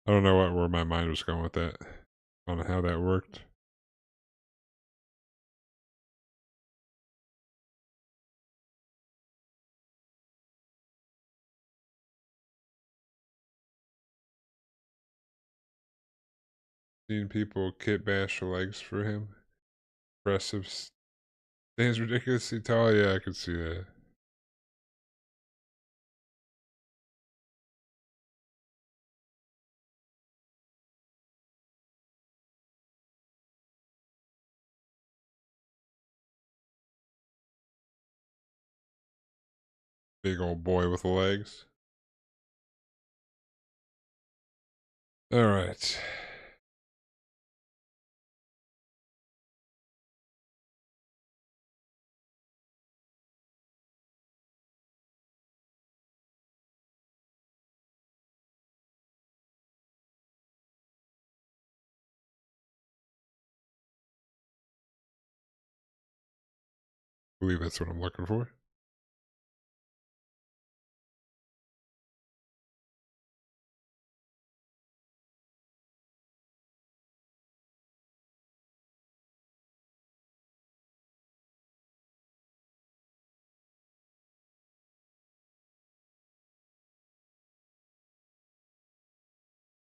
I don't know where my mind was going with that. I don't know how that worked. Seen people kit bash legs for him. Impressive. Stands ridiculously tall. Yeah, I could see that. Big old boy with legs. All right. I believe that's what I'm looking for.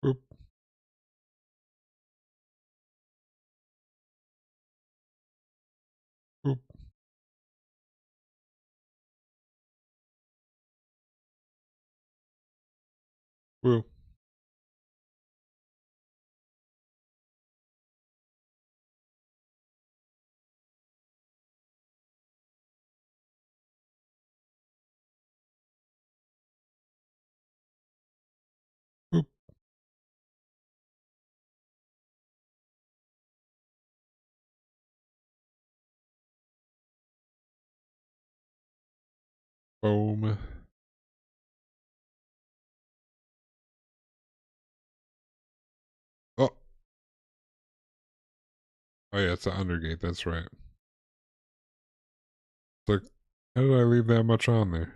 Whoop, whoop, whoop, whoop, boom. Oh, oh yeah, it's the undergate. That's right. It's like, how did I leave that much on there?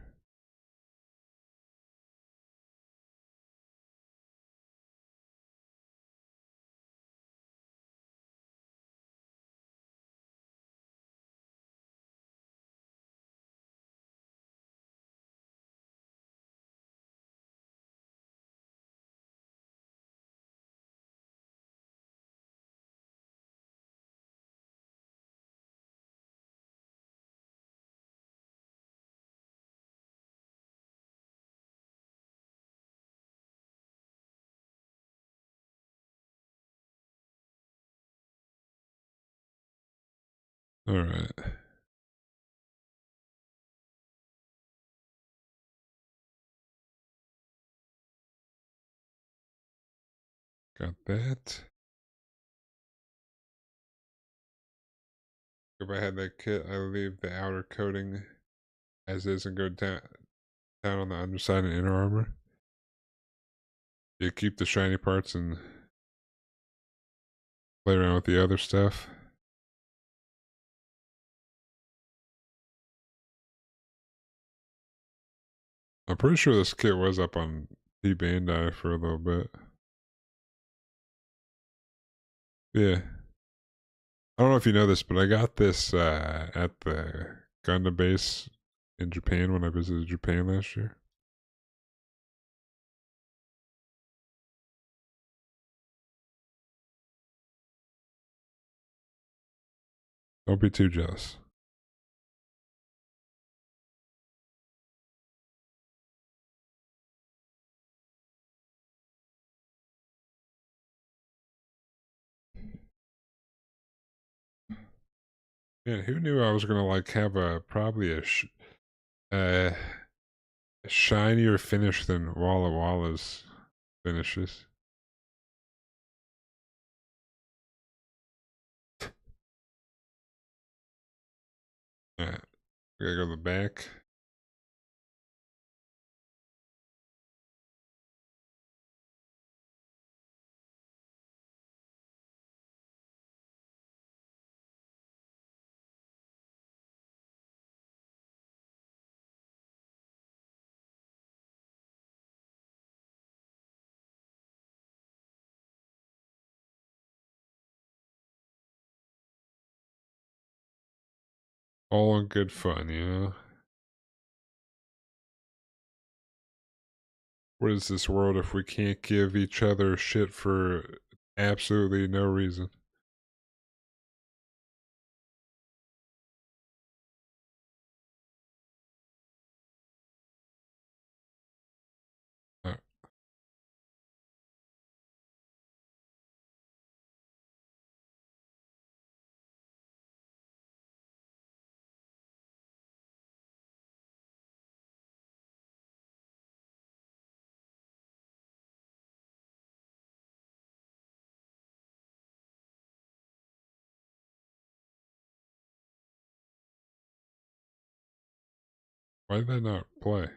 Alright. Got that. If I had that kit, I would leave the outer coating as is and go down on the underside and inner armor. You keep the shiny parts and play around with the other stuff. I'm pretty sure this kit was up on Bandai for a little bit. Yeah. I don't know if you know this, but I got this at the Gundam base in Japan when I visited Japan last year. Don't be too jealous. Man, who knew I was gonna like have a probably uh, shinier finish than Walla Walla's finishes. Alright, we gotta go to the back. All in good fun, you know? What is this world if we can't give each other shit for absolutely no reason? Uh, Why did I not play?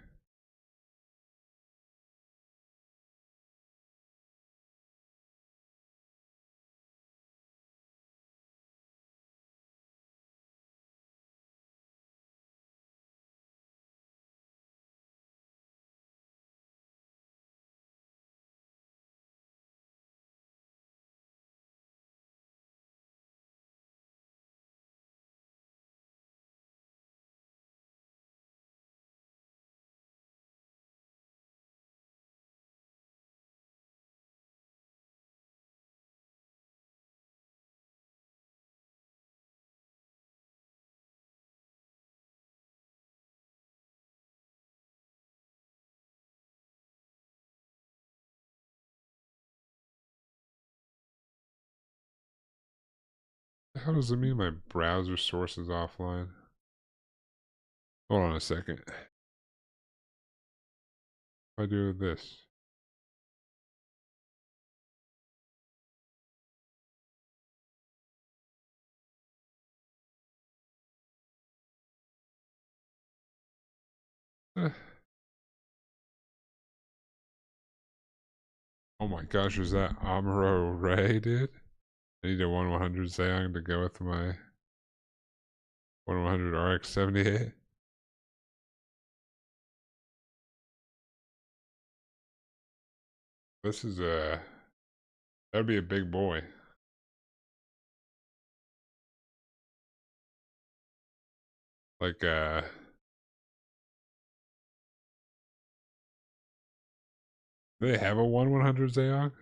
How does it mean my browser source is offline? Hold on a second. What do I do with this? Eh. Oh my gosh, is that Amuro Ray, dude? I need a 1-100 Zeong to go with my 1-100 RX-78. This is that'd be a big boy. Like, do they have a 1-100 Zeong?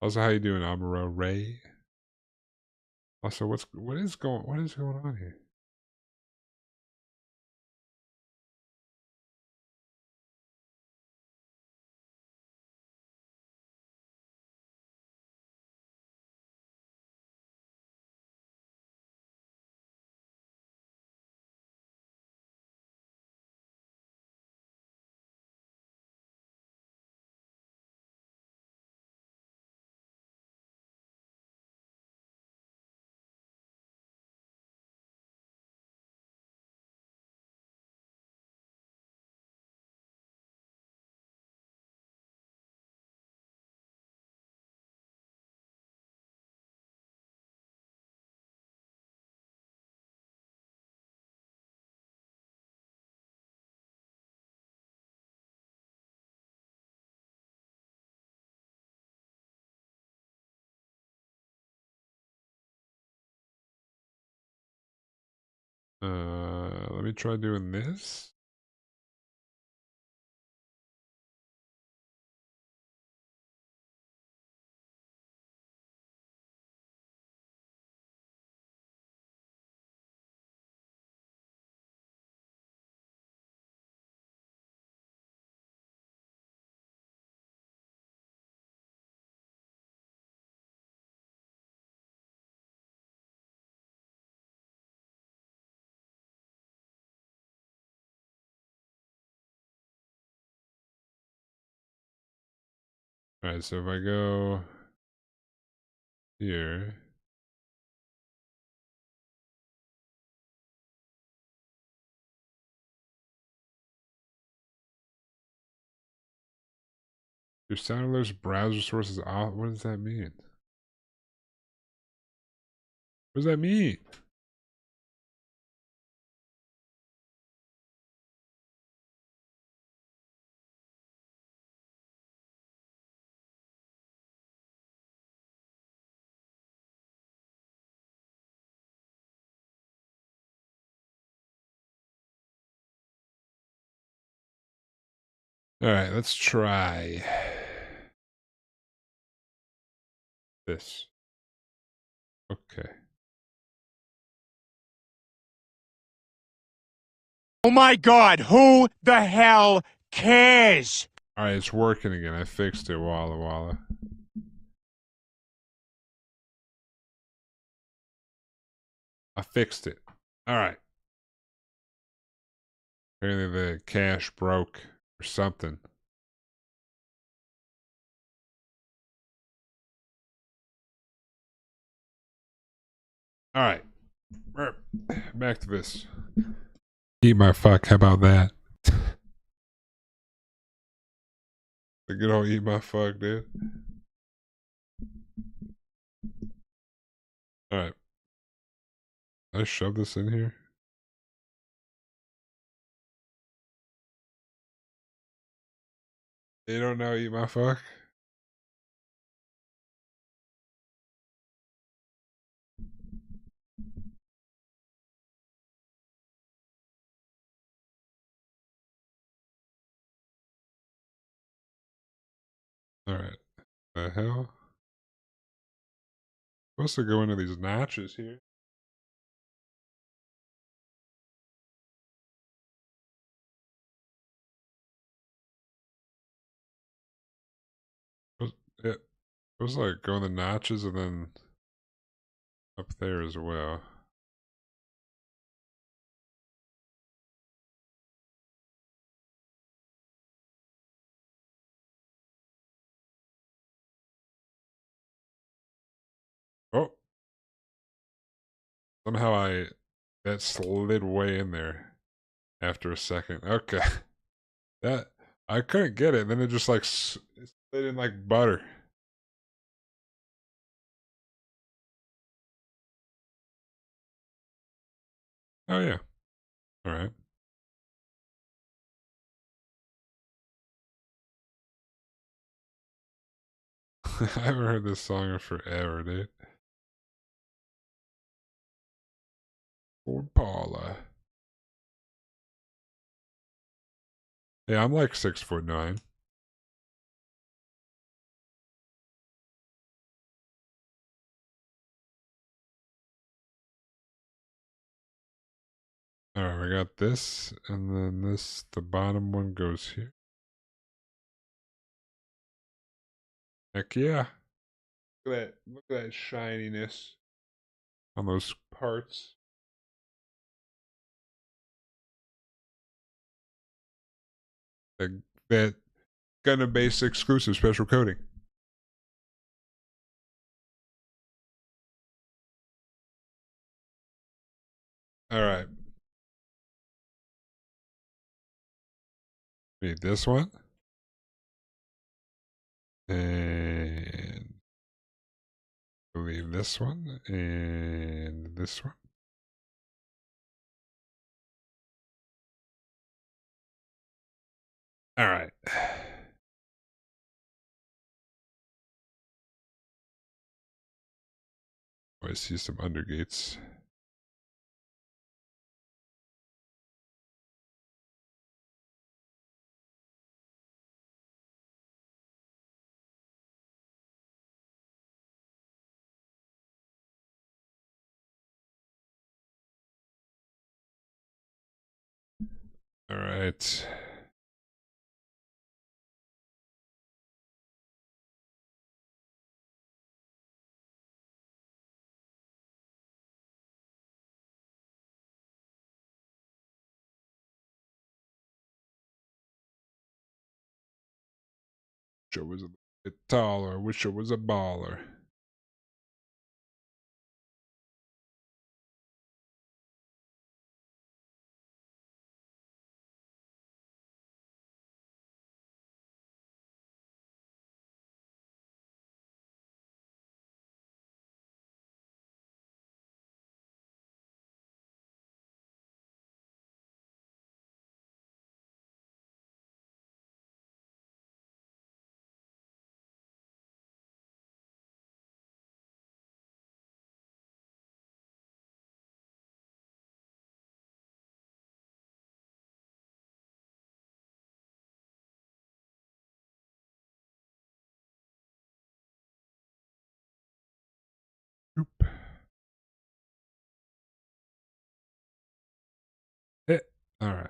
Also, how you doing, Amuro Ray? Also, what is going on here? Let me try doing this. Alright, so if I go here, your sound alerts browser sources off. What does that mean? What does that mean? Alright, let's try this. Okay. Oh my god, who the hell cares? Alright, it's working again. I fixed it, Walla Walla. I fixed it. Alright. Apparently the cache broke or something. Alright. Back to this. Eat my fuck, how about that? The good old eat my fuck, dude. Alright. I shove this in here. You don't know eat my fuck? Alright. The hell? Supposed to go into these notches here. It was like go in the notches and then up there as well. Oh, somehow that slid way in there after a second. Okay. That I couldn't get it. Then it just like it slid in like butter. Oh yeah. All right. I haven't heard this song in forever, dude. Ford Paula. Yeah, I'm like 6'9". All right, we got this, and then this. The bottom one goes here. Heck yeah! Look at that! Look at that shininess on those parts. That Gundam base exclusive special coating. All right. Need this one. And I believe this one. And this one. All right. Oh, I see some undergates. All right. Wish I was a bit taller. Wish I was a baller. Oop. All right.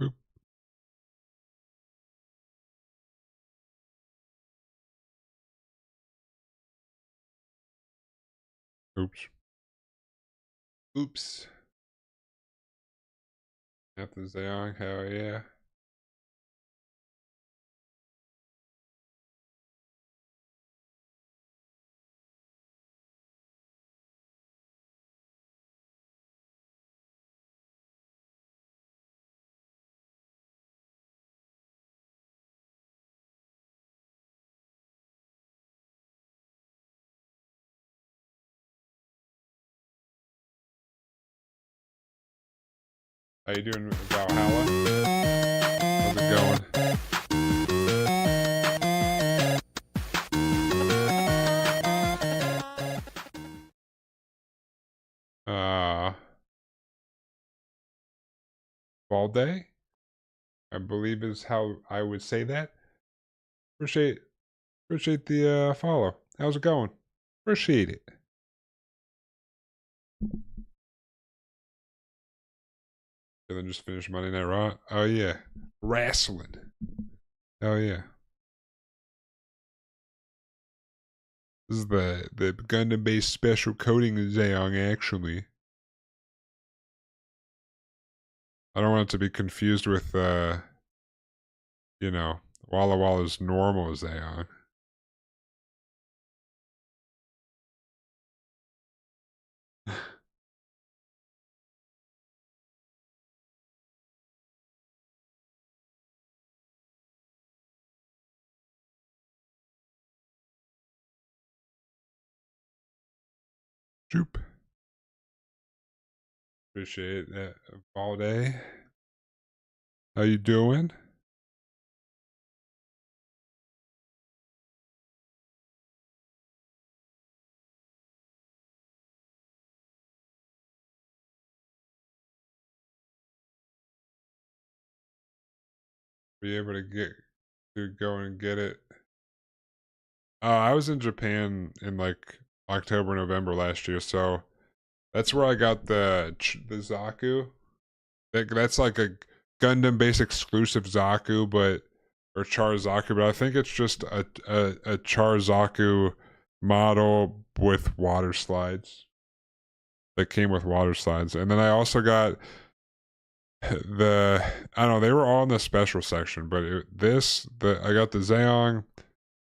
Oop. Oops. Oops. After Zeong, hell yeah. How you doing, Valhalla? How's it going? All day, I believe is how I would say that. Appreciate the follow. How's it going? Appreciate it. And then just finish Monday Night Raw. Oh yeah, wrestling. Oh yeah. This is the Gundam based special coating of Zeong actually. I don't want it to be confused with you know, Walla Walla's normal Zeong. Joop. Appreciate that all day. How you doing? Be able to go and get it. Oh, I was in Japan in like October, November last year, so that's where I got the Zaku. That's like a Gundam base exclusive Zaku, but or Char Zaku, but I think it's just a Char Zaku model with water slides. That came with water slides, and then I also got I don't know, they were all in the special section, but I got the Zeong,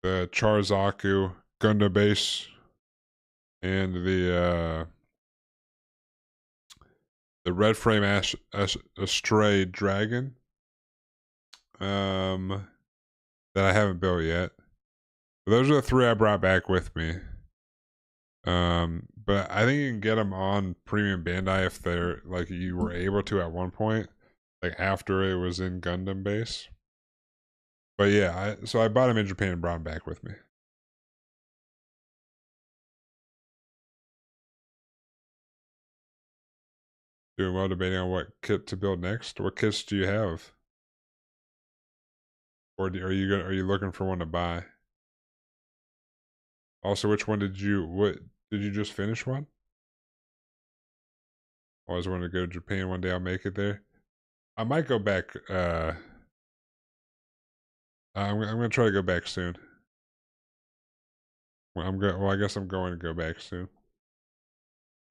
the Char Zaku Gundam base, and the red frame astray dragon that I haven't built yet. But those are the three I brought back with me. But I think you can get them on Premium Bandai if they're like you were able to at one point, like after it was in Gundam base. But yeah, so I bought them in Japan and brought them back with me. Doing well debating on what kit to build next. What kits do you have? Or are you looking for one to buy? Also, which one what did you just finish one? Always wanted to go to Japan one day. I'll make it there. I might go back. I'm gonna try to go back soon. Well, I guess I'm going to go back soon.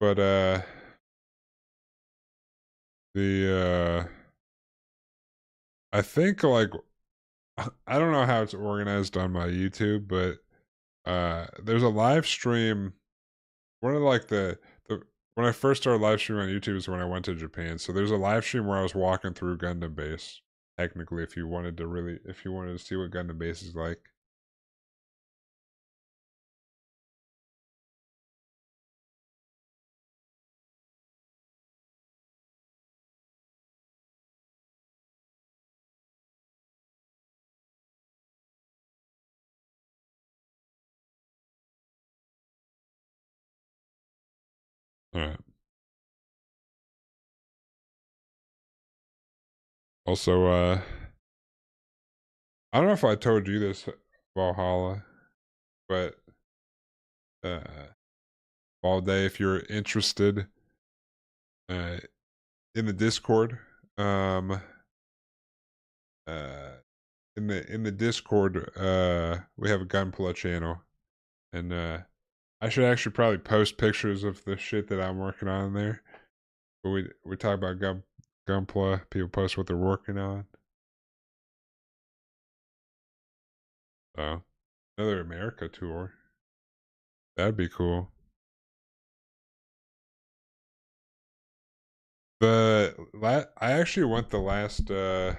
But the I think like I don't know how it's organized on my YouTube, but there's a live stream. One of like the when I first started live streaming on YouTube is when I went to Japan. So there's a live stream where I was walking through Gundam base. Technically, if you wanted to see what Gundam base is like. All right. Also, I don't know if I told you this, Valhalla, but all day if you're interested uh in the Discord, um uh in the Discord, we have a Gunpla channel, and I should actually probably post pictures of the shit that I'm working on in there. But we talk about Gunpla. People post what they're working on. So another America tour. That'd be cool. I actually went the last. I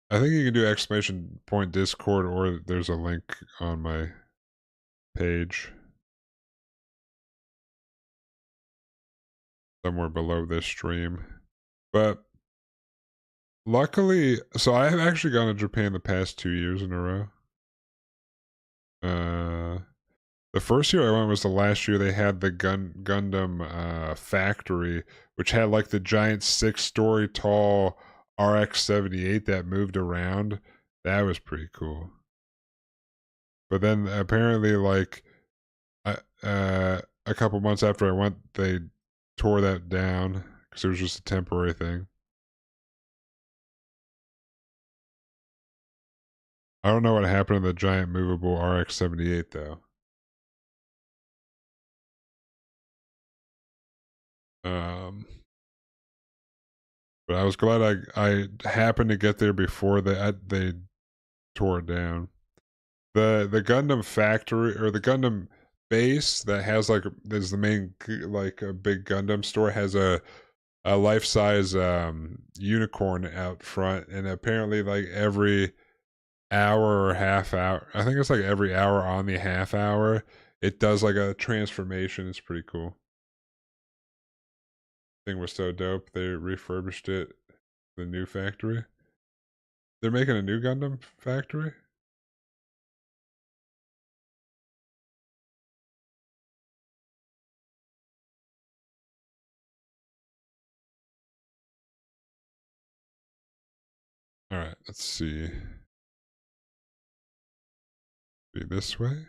think you can do exclamation point Discord, or there's a link on my page somewhere below this stream. But luckily, so I have actually gone to Japan the past 2 years in a row. The first year I went was the last year they had the Gundam factory, which had like the giant 6-story tall RX-78 that moved around. That was pretty cool. But then apparently, like, a couple months after I went, they tore that down because it was just a temporary thing. I don't know what happened to the giant movable RX-78 though. Um, but I was glad I happened to get there before they tore it down. The Gundam factory or the Gundam base that has like is the main like a big Gundam store has a life size unicorn out front, and apparently like every hour or half hour, I think it's like every hour on the half hour, it does like a transformation. It's pretty cool. Thing was so dope. They refurbished it. The new factory. They're making a new Gundam factory. All right, let's see. Be this way.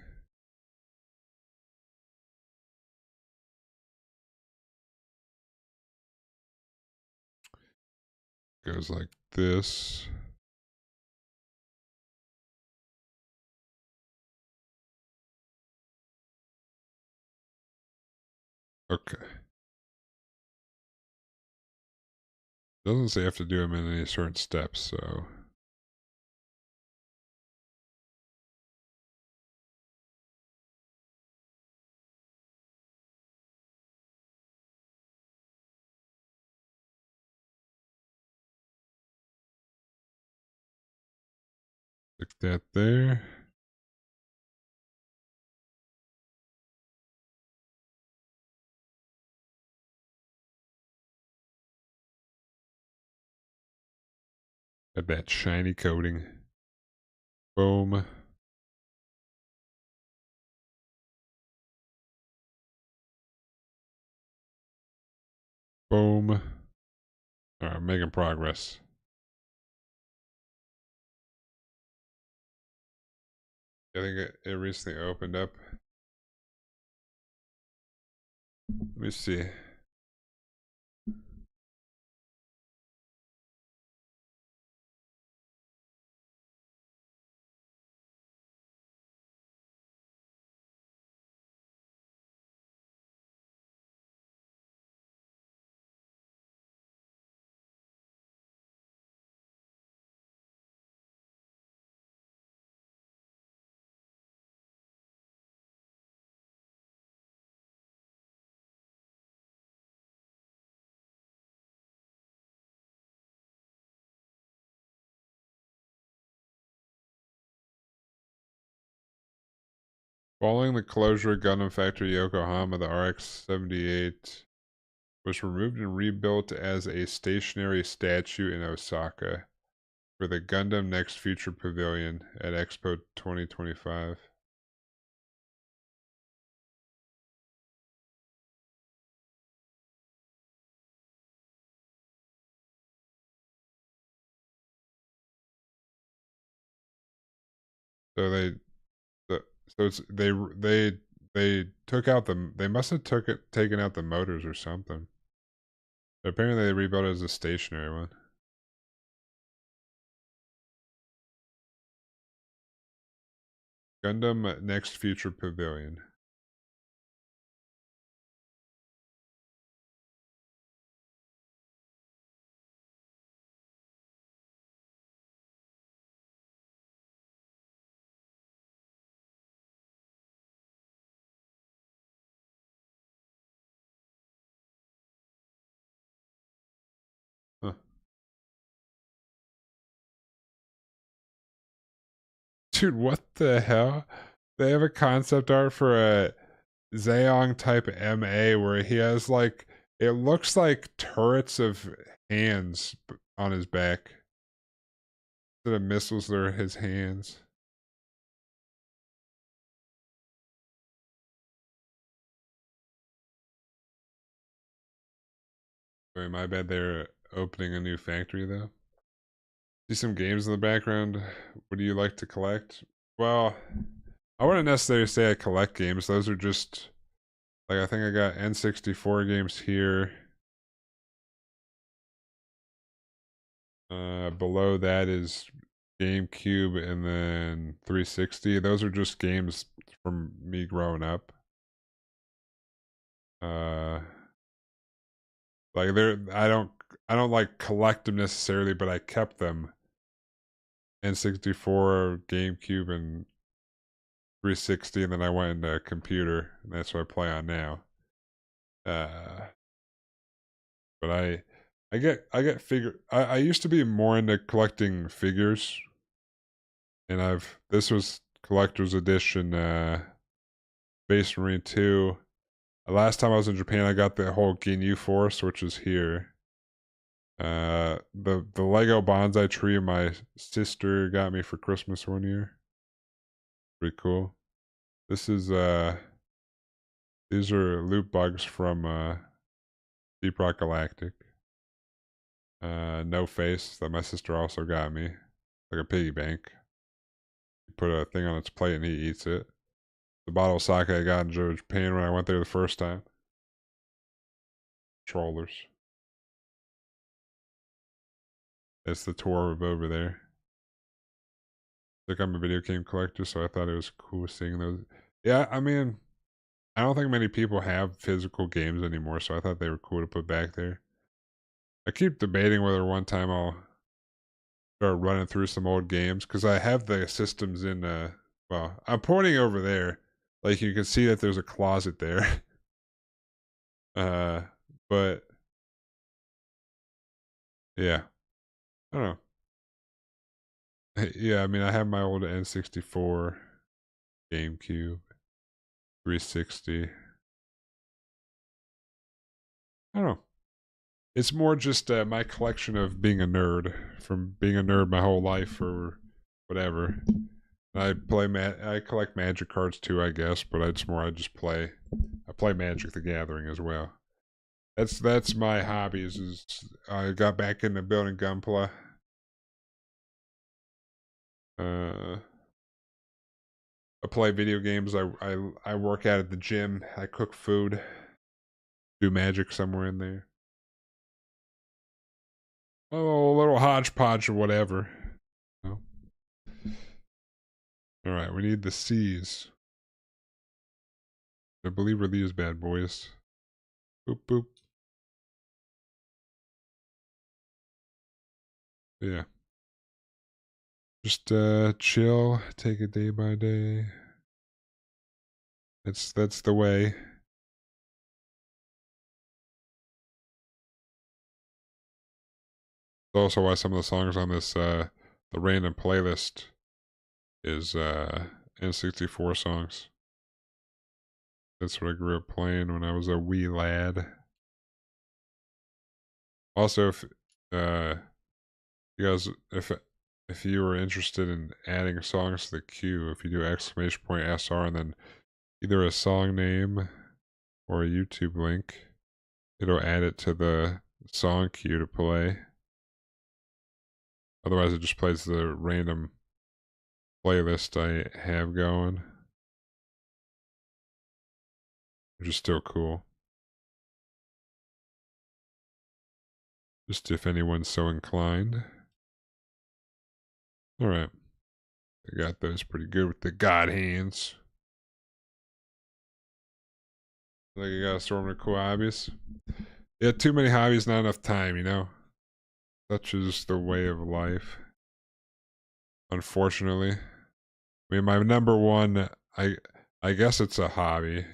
Goes like this. Okay. Doesn't say you have to do them in any certain steps, so. Stick that there. Got that shiny coating. Boom. Boom. Alright, making progress. I think it recently opened up. Let me see. Following the closure of Gundam Factory Yokohama, the RX-78 was removed and rebuilt as a stationary statue in Osaka for the Gundam Next Future Pavilion at Expo 2025. So they took out they must have taken out the motors or something. But apparently they rebuilt it as a stationary one. Gundam Next Future Pavilion. Huh. Dude, what the hell? They have a concept art for a Zeong type MA where he has like it looks like turrets of hands on his back. Instead of missiles, they're his hands. Wait, my bad. They're opening a new factory though. See some games in the background. What do you like to collect? Well, I wouldn't necessarily say I collect games. Those are just like I think I got N64 games here. Below that is GameCube and then 360. Those are just games from me growing up. Uh, like I don't like collect them necessarily, but I kept them. N64, GameCube, and 360, and then I went into computer, and that's what I play on now. Uh, but I get figure. I used to be more into collecting figures, and this was collector's edition Space Marine 2. Last time I was in Japan, I got the whole Ginyu Force, which is here. The Lego bonsai tree my sister got me for Christmas one year. Pretty cool. This is these are loot bugs from Deep Rock Galactic. No face that my sister also got me, like a piggy bank. You put a thing on its plate and he eats it. The bottle of sake I got in Japan when I went there the first time. Trollers. It's the tour of over there. Like I'm a video game collector, so I thought it was cool seeing those. Yeah, I mean, I don't think many people have physical games anymore, so I thought they were cool to put back there. I keep debating whether one time I'll start running through some old games because I have the systems in. Well, I'm pointing over there, like you can see that there's a closet there. uh, but yeah, I don't know. Yeah, I mean, I have my old N64, GameCube, 360. I don't know. It's more just my collection of being a nerd, from being a nerd my whole life or whatever. I collect magic cards too, I guess, but I just play. I play Magic the Gathering as well. That's my hobbies. Is I got back into building Gunpla. Uh, I play video games. I work out at the gym. I cook food. Do magic somewhere in there. Oh, a little hodgepodge or whatever. Oh. All right, we need the C's. I believe are these bad boys. Boop boop. Yeah. Just chill, take it day by day. That's the way. That's also why some of the songs on this the random playlist is N64 songs. That's what I grew up playing when I was a wee lad. Also, if you guys, if you were interested in adding songs to the queue, if you do !SR and then either a song name or a YouTube link, it'll add it to the song queue to play. Otherwise, it just plays the random playlist I have going, which is still cool. Just if anyone's so inclined. Alright. I got those pretty good with the God hands. Like you got so many cool hobbies. Yeah, too many hobbies, not enough time, you know? Such is the way of life. Unfortunately. I mean, my number one, I guess it's a hobby.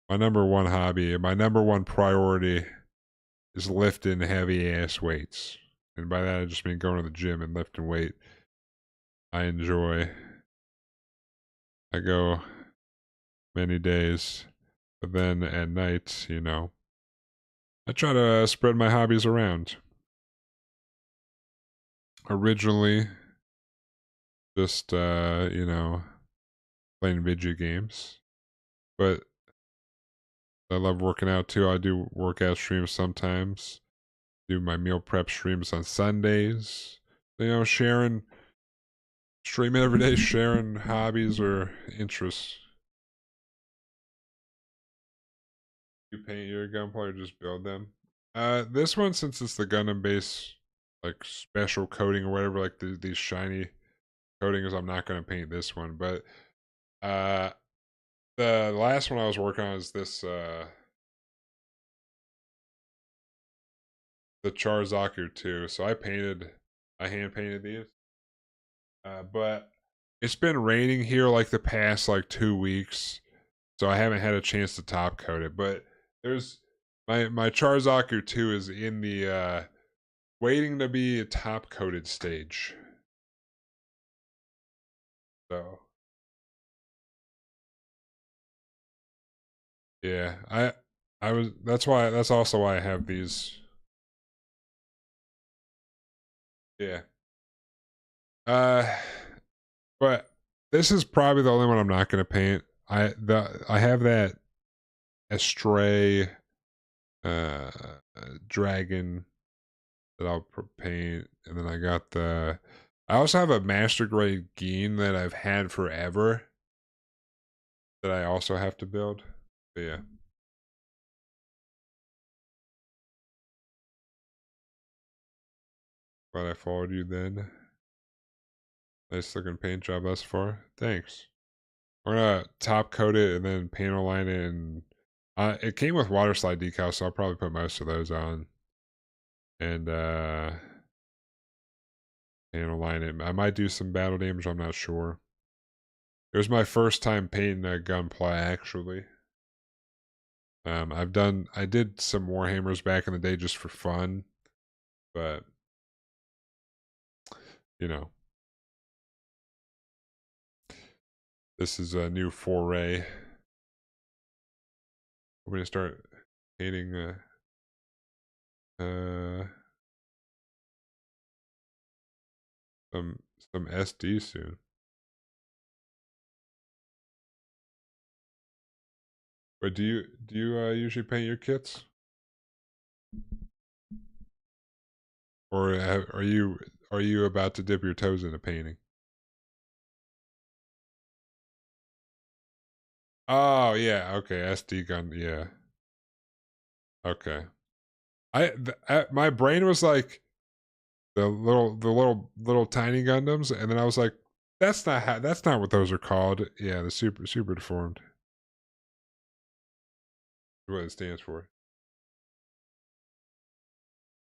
My number one hobby, my number one priority is lifting heavy ass weights. And by that I just mean going to the gym and lifting weight. I enjoy. I go many days. But then at night, you know, I try to spread my hobbies around. Originally, just, you know, playing video games. But I love working out too. I do workout streams sometimes. Do my meal prep streams on Sundays. You know, streaming every day, sharing hobbies or interests. You paint your gunpla or just build them? This one, since it's the Gundam base, like special coating or whatever, like these shiny coatings, I'm not gonna paint this one. But uh, the last one I was working on is this the Charzaku 2. So I hand painted these. But it's been raining here like the past like 2 weeks, so I haven't had a chance to top coat it. But there's my Charzaku 2 is in the waiting to be a top coated stage. So yeah, I was that's also why I have these. Yeah. Uh but this is probably the only one I'm not gonna paint. I have that Astray uh dragon that I'll paint, and then I also have a master grade Geen that I've had forever that I also have to build. But yeah. Glad I followed you then. Nice looking paint job thus far. Thanks. We're gonna top coat it and then panel line it, and it came with water slide decals, so I'll probably put most of those on. And panel line it. I might do some battle damage, I'm not sure. It was my first time painting a gunpla actually. I did some Warhammers back in the day just for fun, but you know, this is a new foray. I'm gonna start painting Uh, some SD soon. But do you usually paint your kits, or are you about to dip your toes into painting? Oh yeah, okay, SD gun, yeah, okay. My brain was like the little tiny Gundams, and then I was like, that's not what those are called. Yeah, the super deformed. What it stands for.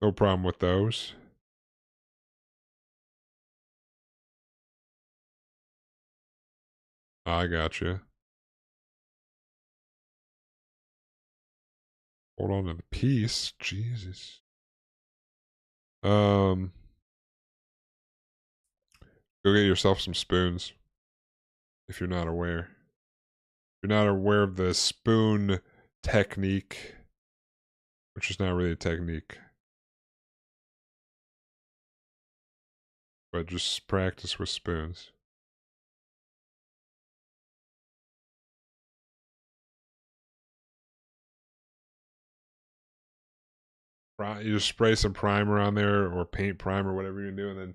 No problem with those. I got you. Hold on to the piece, Jesus. Um, Go get yourself some spoons if you're not aware. If you're not aware of the spoon technique, which is not really a technique, but just practice with spoons. You just spray some primer on there or paint primer, whatever you're doing, then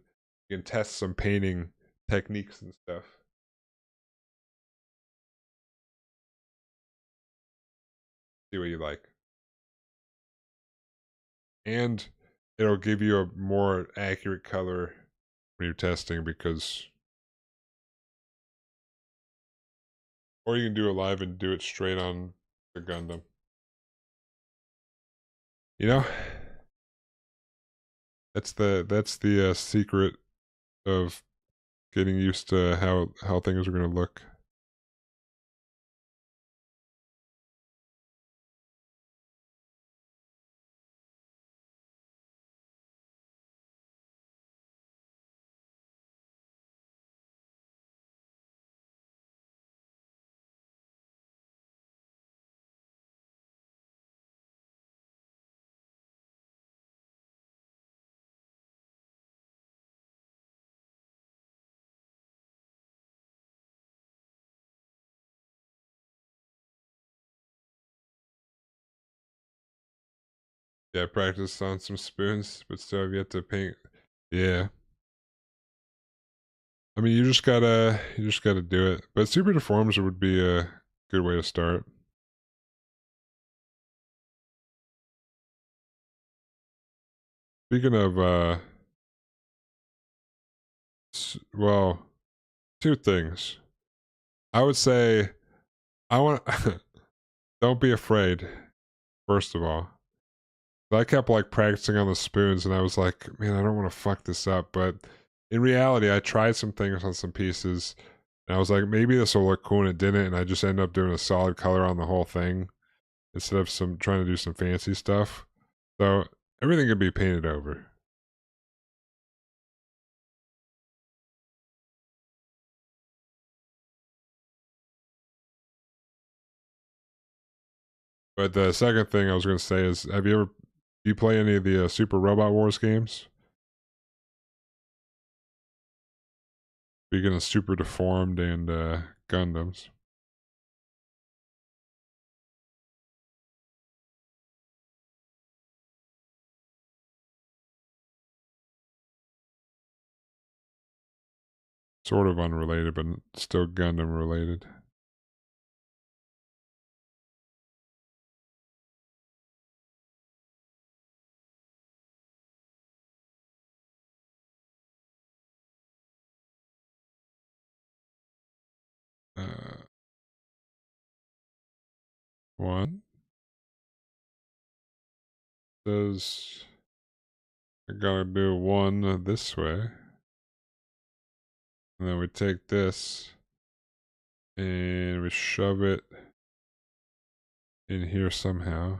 you can test some painting techniques and stuff. See what you like. And it'll give you a more accurate color when you're testing because, or you can do it live and do it straight on the Gundam. You know, that's the secret of getting used to how things are going to look. Yeah, practice on some spoons, but still have yet to paint. Yeah. I mean, you just gotta do it. But super deforms would be a good way to start. Speaking of, well, two things. I would say I want. Don't be afraid. First of all, I kept like practicing on the spoons, and I was like, man, I don't want to fuck this up. But in reality, I tried some things on some pieces, and I was like, maybe this will look cool, and it didn't. And I just ended up doing a solid color on the whole thing instead of some trying to do some fancy stuff. So everything could be painted over. But the second thing I was going to say is, do you play any of the Super Robot Wars games? Speaking of Super Deformed and Gundams. Sort of unrelated, but still Gundam related. Uh, One says I gotta do one this way. And then we take this and we shove it in here somehow.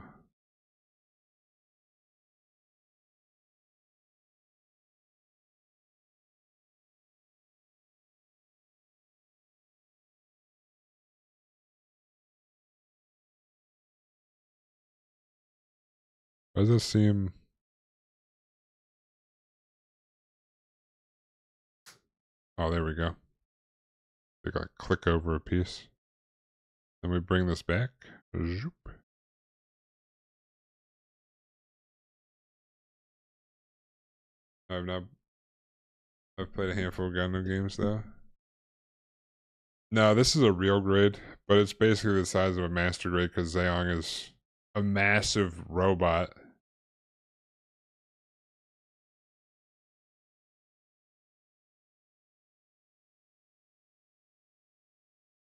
Why does it seem Oh, there we go. They got click over a piece. Then we bring this back. Zoop. I've played a handful of Gundam games though. No, this is a real grade, but it's basically the size of a master grade because Zeong is a massive robot.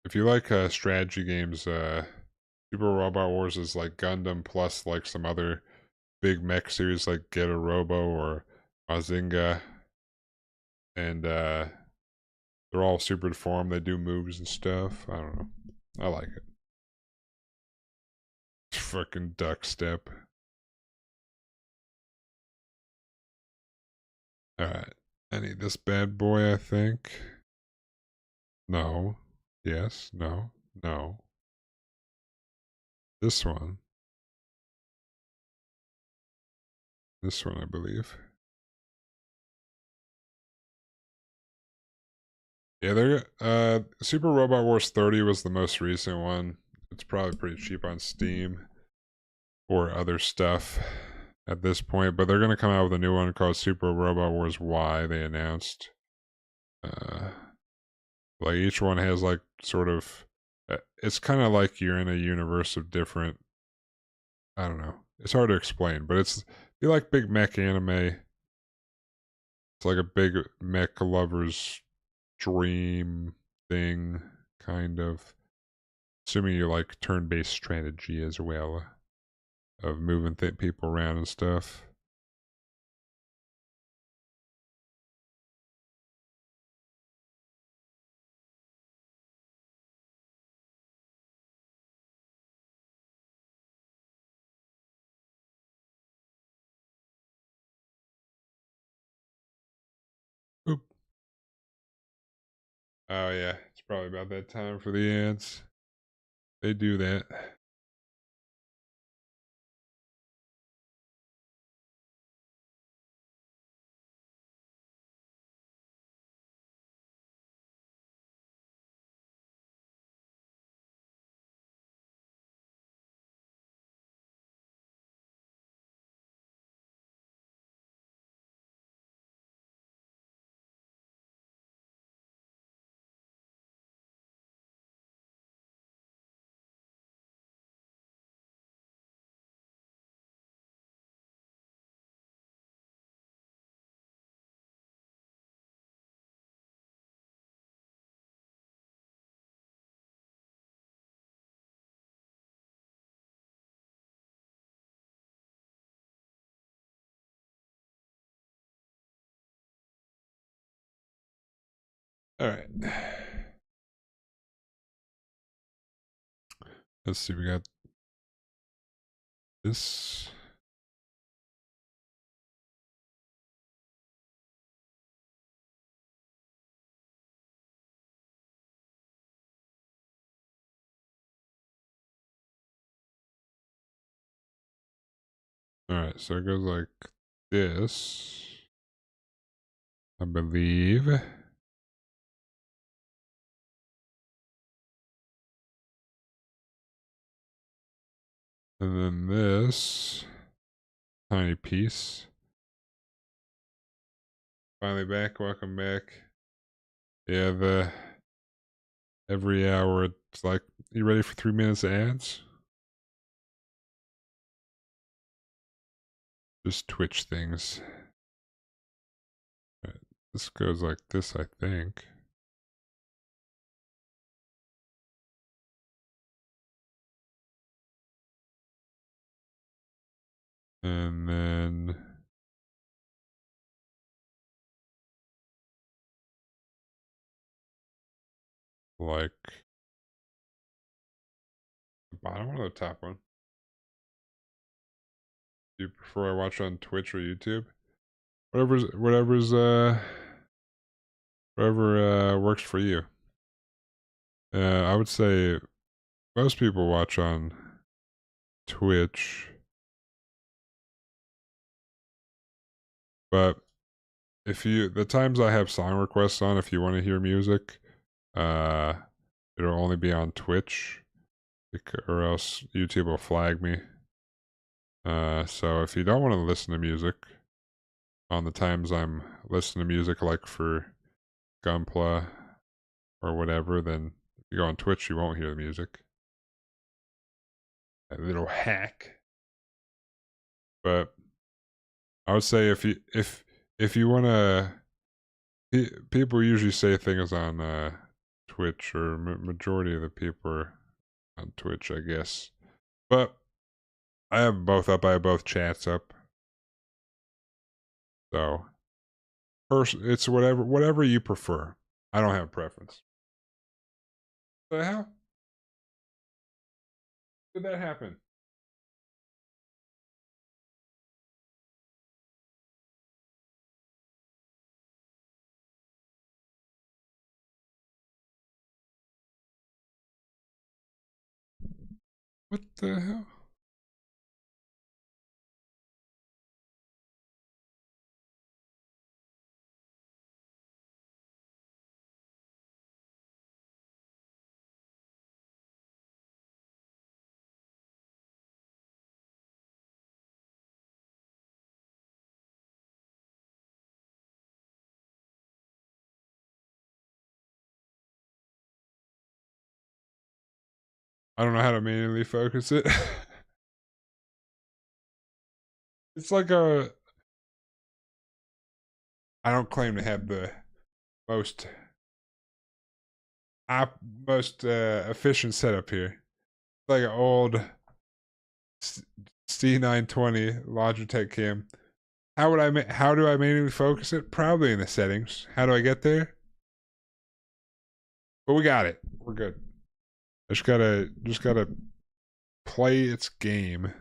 If you like strategy games, Super Robot Wars is like Gundam plus like some other big mech series like Get a Robo or Mazinga, and they're all super deformed. They do moves and stuff. I don't know. I like it. Fucking duck step. Alright. I need this bad boy, I think. No. Yes. No. No. This one. This one, I believe. Yeah, they're Super Robot Wars 30 was the most recent one. It's probably pretty cheap on Steam or other stuff at this point, but they're gonna come out with a new one called Super Robot Wars Y, they announced. Uh like each one has like sort of it's kind of like you're in a universe of different, I don't know. It's hard to explain, but it's, you like big mech anime, it's like a big mech lover's dream thing, kind of. Assuming you like turn-based strategy as well, of moving people around and stuff. Oop. Oh yeah, it's probably about that time for the ads. They do that. All right. Let's see. We got this. All right. So it goes like this, I believe. And then this tiny piece. Finally back. Welcome back. Yeah, the every hour it's like, you ready for 3 minutes of ads? Just Twitch things. Right. This goes like this, I think. And then like the bottom one or the top one? Do you prefer I watch on Twitch or YouTube? Whatever works for you. I would say most people watch on Twitch, but if you the times I have song requests on, if you want to hear music, uh, it'll only be on Twitch, or else YouTube will flag me. So if you don't want to listen to music on the times I'm listening to music, like for Gunpla or whatever, then if you go on Twitch, you won't hear the music. A little hack. But I would say if you want to, people usually say things on Twitch, or majority of the people are on Twitch, I guess. But I have both up. I have both chats up. So it's whatever you prefer. I don't have a preference. The hell did that happen? What the hell? I don't know how to manually focus it. It's like a. I don't claim to have the most most efficient setup here. It's like an old C920 Logitech cam. How do I manually focus it? Probably in the settings. How do I get there? But we got it. We're good. I just gotta play its game.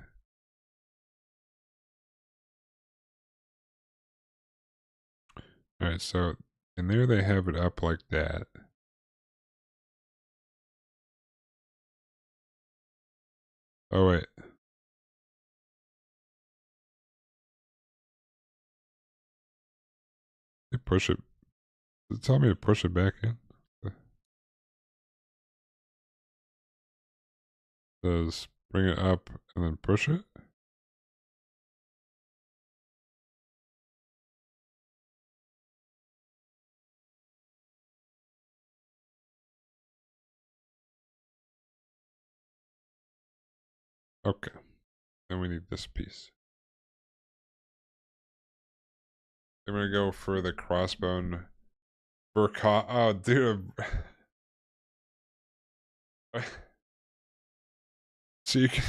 All right, so in there they have it up like that. Oh wait, they push it. Does it tell me to push it back in? It says bring it up and then push it. Okay, then we need this piece. I'm gonna go for the crossbone Burka. Oh, dude. So you can,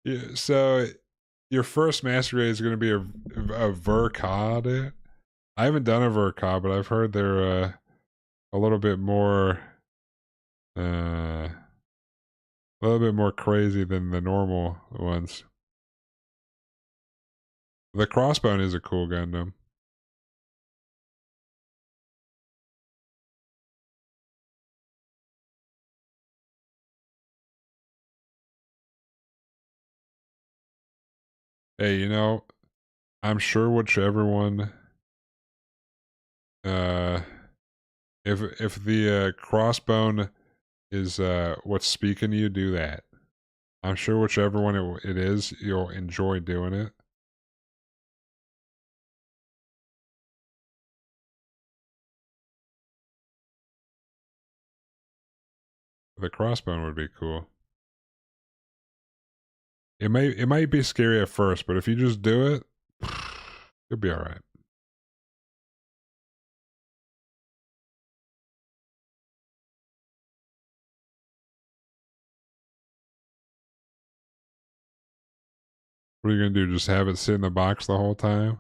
yeah, so your first master grade is gonna be a Verkade. I haven't done a Verkade, but I've heard they're a little bit more a little bit more crazy than the normal ones. The crossbone is a cool Gundam. Hey, I'm sure whichever one uh if the crossbone is what's speaking to you, do that. I'm sure whichever one it is, you'll enjoy doing it. The crossbone would be cool. It might be scary at first, but if you just do it, you'll be all right. What are you gonna do? Just have it sit in the box the whole time?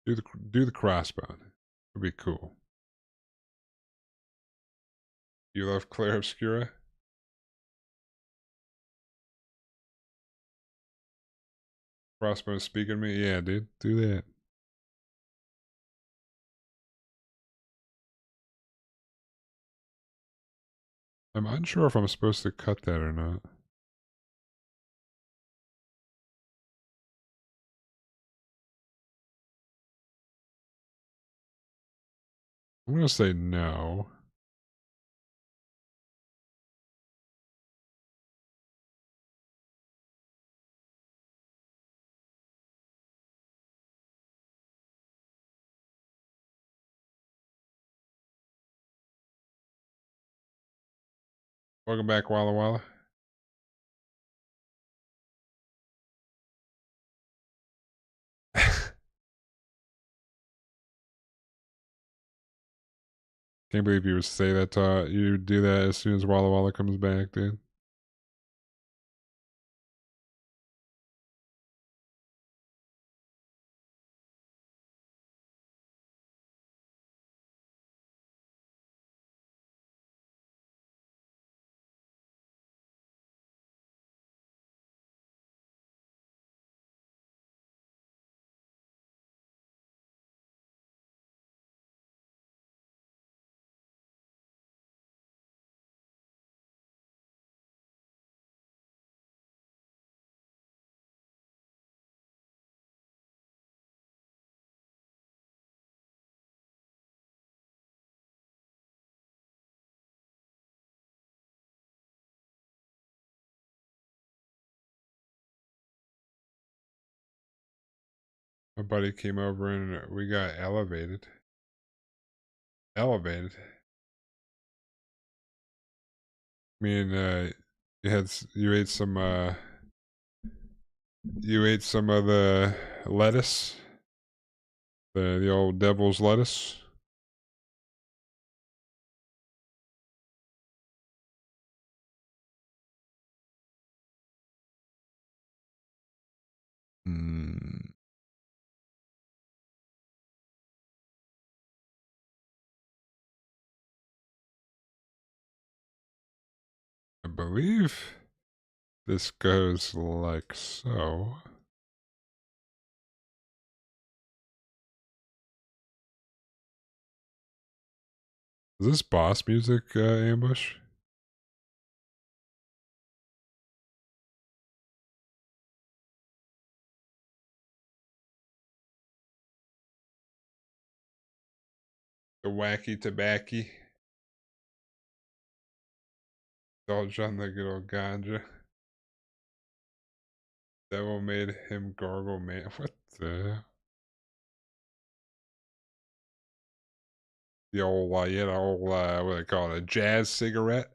Do the crossbone. It'd be cool. You love Claire Obscura? Crossbone speaking to me? Yeah, dude. Do that. I'm unsure if I'm supposed to cut that or not. I'm gonna say no. Welcome back, Walla Walla. Can't believe you would say that. You would do that as soon as Walla Walla comes back, dude. My buddy came over and we got elevated. Elevated. Me and you ate some of the lettuce, the old devil's lettuce. Hmm. I believe this goes like so. Is this boss music, Ambush? The wacky tobacco. Indulge on the good old ganja. Devil made him gargle, man. What the? The old, what do they call it? A jazz cigarette?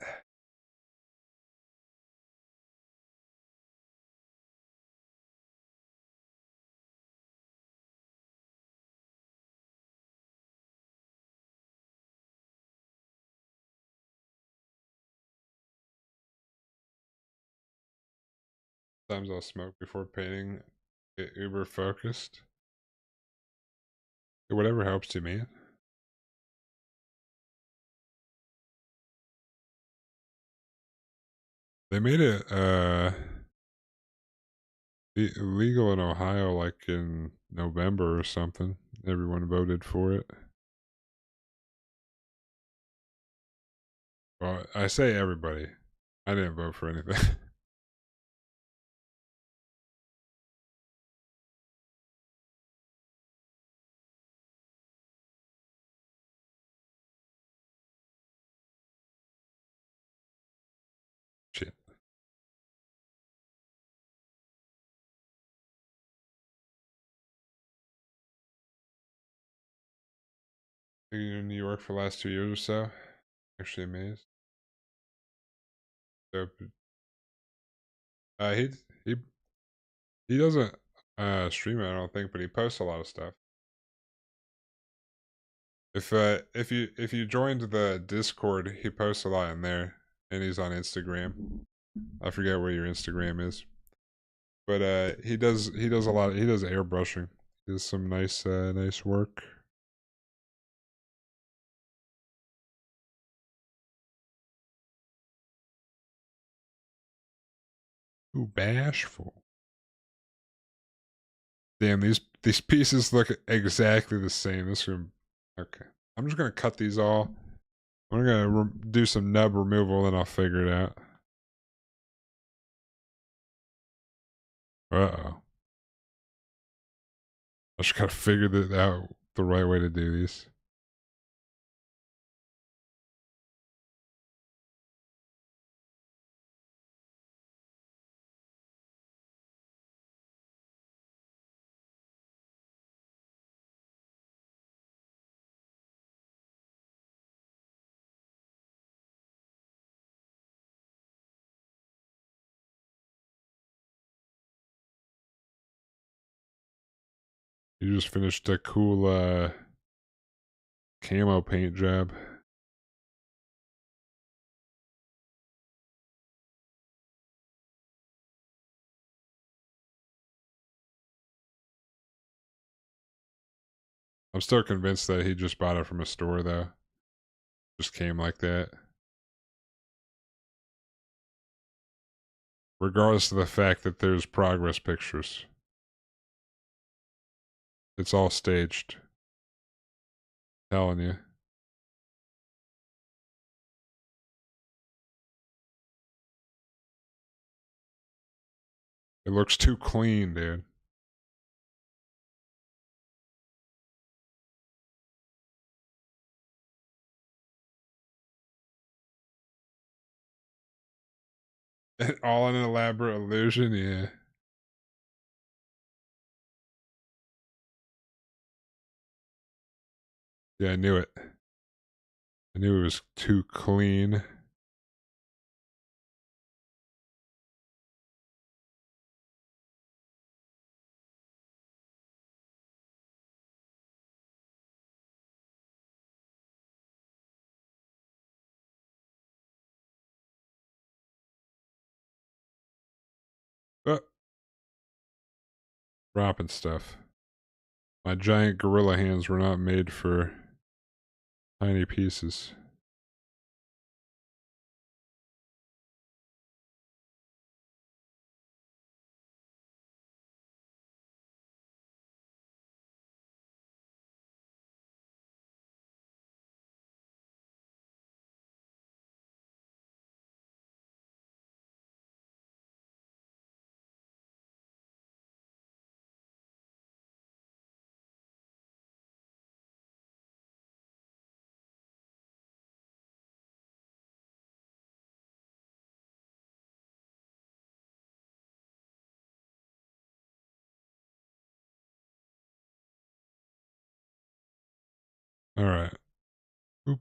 Sometimes I'll smoke before painting. Get uber focused. Whatever helps you, man. They made it legal in Ohio like in November or something. Everyone voted for it. Well, I say everybody. I didn't vote for anything. Shit. Been in New York for the last 2 years or so. Actually amazed. So, he he he doesn't stream it, I don't think, but he posts a lot of stuff. If you joined the Discord, he posts a lot in there, and he's on Instagram. I forget what your Instagram is, but he does a lot. He does airbrushing. He does some nice work. Ooh, bashful. Damn, these pieces look exactly the same. This room. Okay, I'm just gonna cut these all. I'm gonna do some nub removal, and I'll figure it out. Uh-oh. I just gotta figure that out the right way to do these. You just finished a cool camo paint job. I'm still convinced that he just bought it from a store, though. Just came like that. Regardless of the fact that there's progress pictures. It's all staged. Telling you. It looks too clean, dude. All an elaborate illusion, yeah. Yeah, I knew it. I knew it was too clean. Uh, dropping stuff. My giant gorilla hands were not made for tiny pieces. All right. Oop.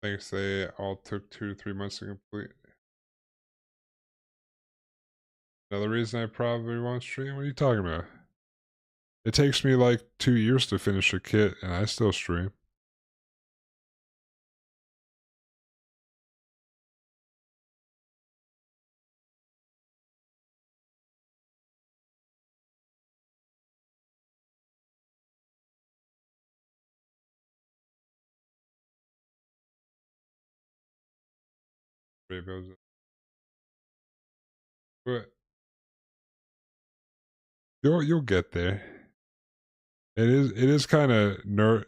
Thanks. They all took 2 to 3 months to complete. Another reason I probably won't stream? What are you talking about? It takes me like 2 years to finish a kit, and I still stream. But you'll get there. It is kind of nerve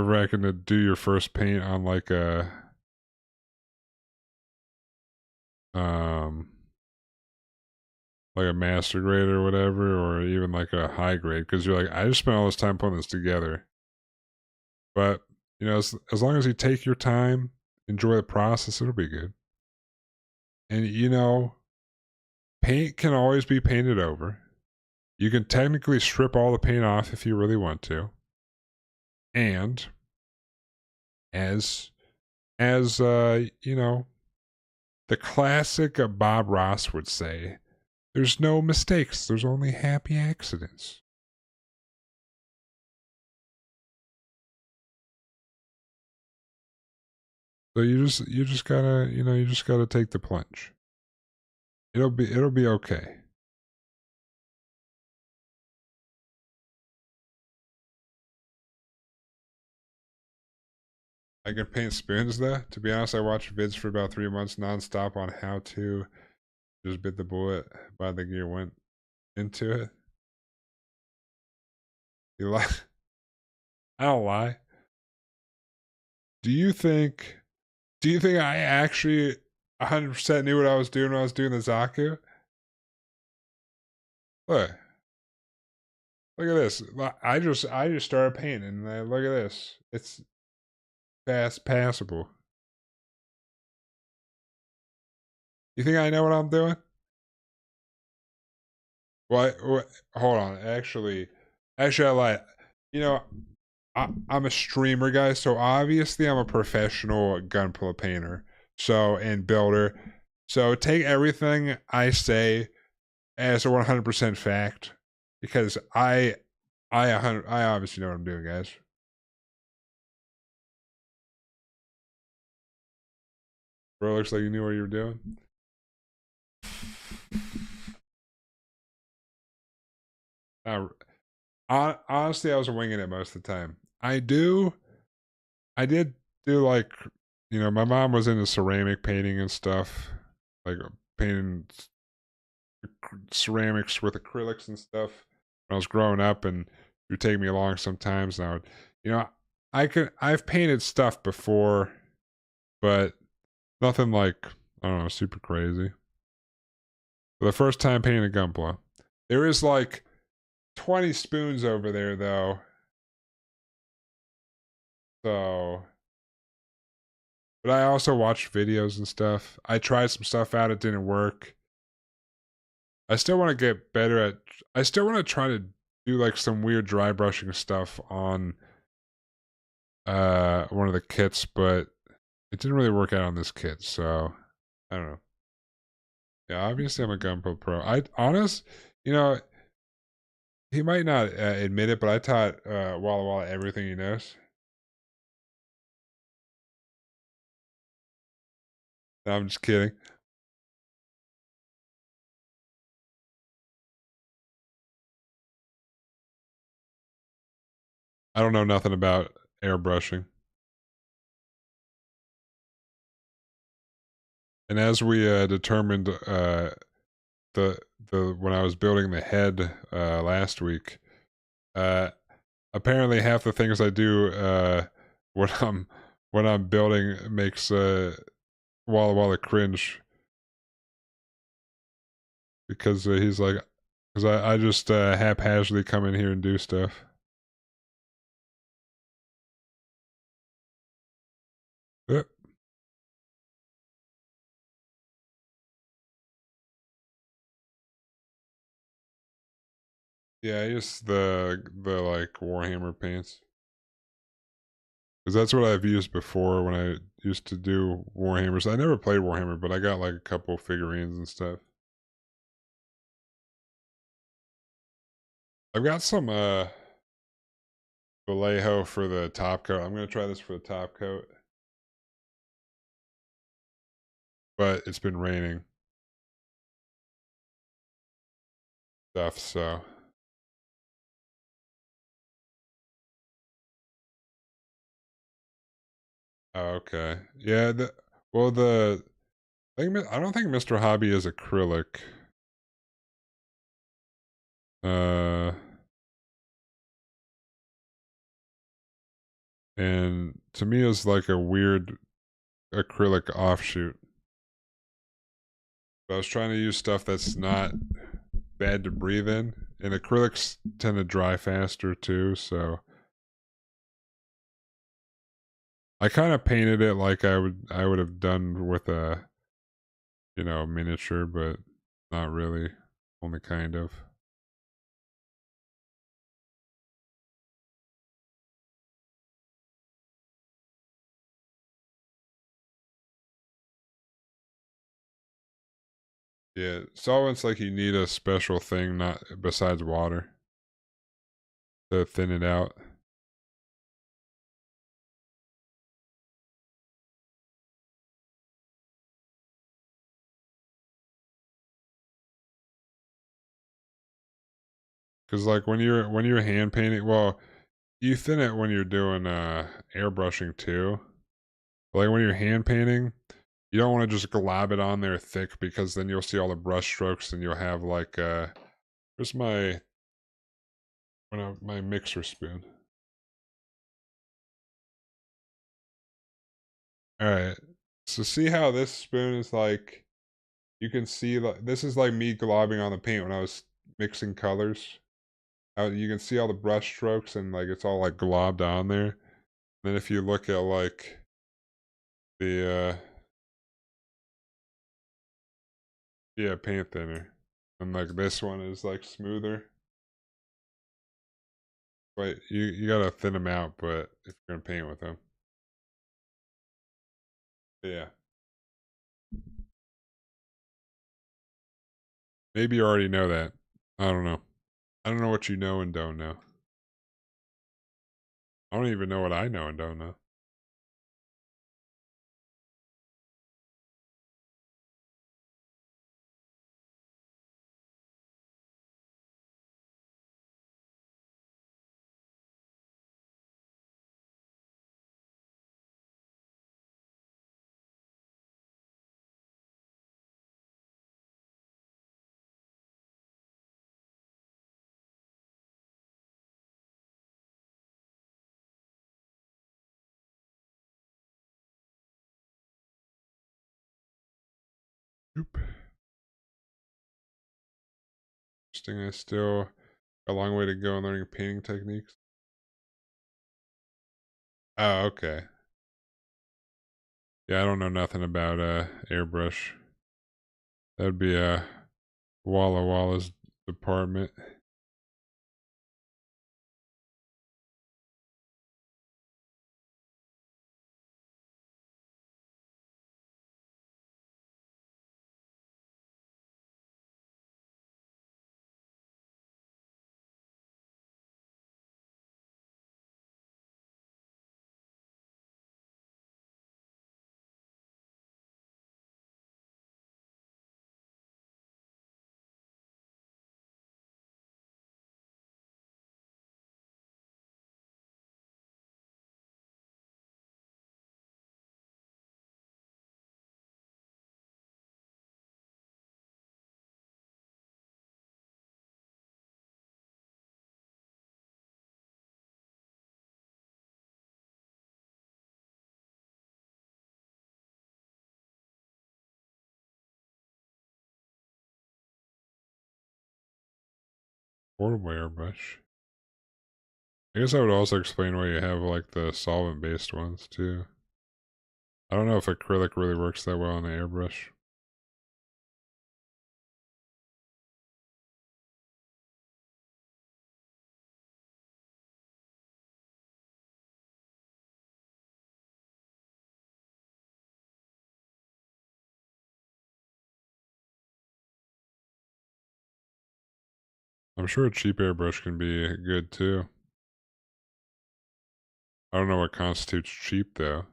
wracking to do your first paint on like um a master grade or whatever, or even like a high grade, because you're like, I just spent all this time putting this together. But you know, as long as you take your time, enjoy the process, it'll be good. And you know, paint can always be painted over. You can technically strip all the paint off if you really want to. And as you know, the classic Bob Ross would say, there's no mistakes, there's only happy accidents. So you just gotta, you know, you just gotta take the plunge. It'll be okay. I can paint spoons though. To be honest, I watched vids for about 3 months nonstop on how to. Just bit the bullet by the gear went into it. You lie. I don't lie. Do you think I actually 100% knew what I was doing when I was doing the Zaku? Look. Look at this. I just started painting. And look at this. It's fast passable. You think I know what I'm doing? What? Hold on. Actually, I lied. You know, I'm a streamer, guys. So obviously, I'm a professional gunpla painter. So and builder. So take everything I say as a 100% fact, because I obviously know what I'm doing, guys. Bro, looks like you knew what you were doing. Uh, Honestly, I was winging it most of the time. I did do like, my mom was into ceramic painting and stuff, like painting ceramics with acrylics and stuff when I was growing up, and she would take me along sometimes. And I would, you know, I've painted stuff before, but nothing like, I don't know, super crazy. For the first time painting a Gunpla. There is like 20 spoons over there though. So, but I also watched videos and stuff. I tried some stuff out, it didn't work. I still want to get better at, I still want to try to do like some weird dry brushing stuff on one of the kits, but it didn't really work out on this kit, so I don't know. Yeah, obviously I'm a Gunpla pro. You know, he might not admit it, but I taught Walla Walla everything he knows. No, I'm just kidding. I don't know nothing about airbrushing. And as we determined the when I was building the head last week, uh apparently half the things I do when I'm building makes Walla Walla cringe, because he's like, because I just haphazardly come in here and do stuff. Yep. Yeah, I use the like Warhammer paints, because that's what I've used before when I used to do Warhammers. I never played Warhammer, but I got like a couple figurines and stuff. I've got some Vallejo for the top coat. I'm gonna try this for the top coat, but it's been raining stuff, so. Oh, okay. Yeah, well, I don't think Mr. Hobby is acrylic. Uh, and to me it's like a weird acrylic offshoot. But I was trying to use stuff that's not bad to breathe in, and acrylics tend to dry faster too, so I kind of painted it like I would have done with a, miniature, but not really, only kind of. Yeah, solvents, like, you need a special thing not besides water to thin it out. Because like when you're hand painting, well, you thin it when you're doing airbrushing too. Like when you're hand painting, you don't want to just glob it on there thick, because then you'll see all the brush strokes and you'll have like where's my mixer spoon? All right. So see how this spoon is like, you can see like this is like me globbing on the paint when I was mixing colors. You can see all the brush strokes and like it's all like globbed on there. Then if you look at like the yeah, paint thinner, and like this one is like smoother. But you gotta thin them out, but if you're gonna paint with them. Yeah. Maybe you already know that. I don't know. I don't know what you know and don't know. I don't even know what I know and don't know. Oop. Interesting. I still a long way to go in learning painting techniques. Oh, okay. Yeah, I don't know nothing about airbrush. That'd be Walla Walla's department. Portable airbrush. I guess I would also explain why you have like the solvent-based ones too. I don't know if acrylic really works that well on the airbrush. I'm sure a cheap airbrush can be good too. I don't know what constitutes cheap though.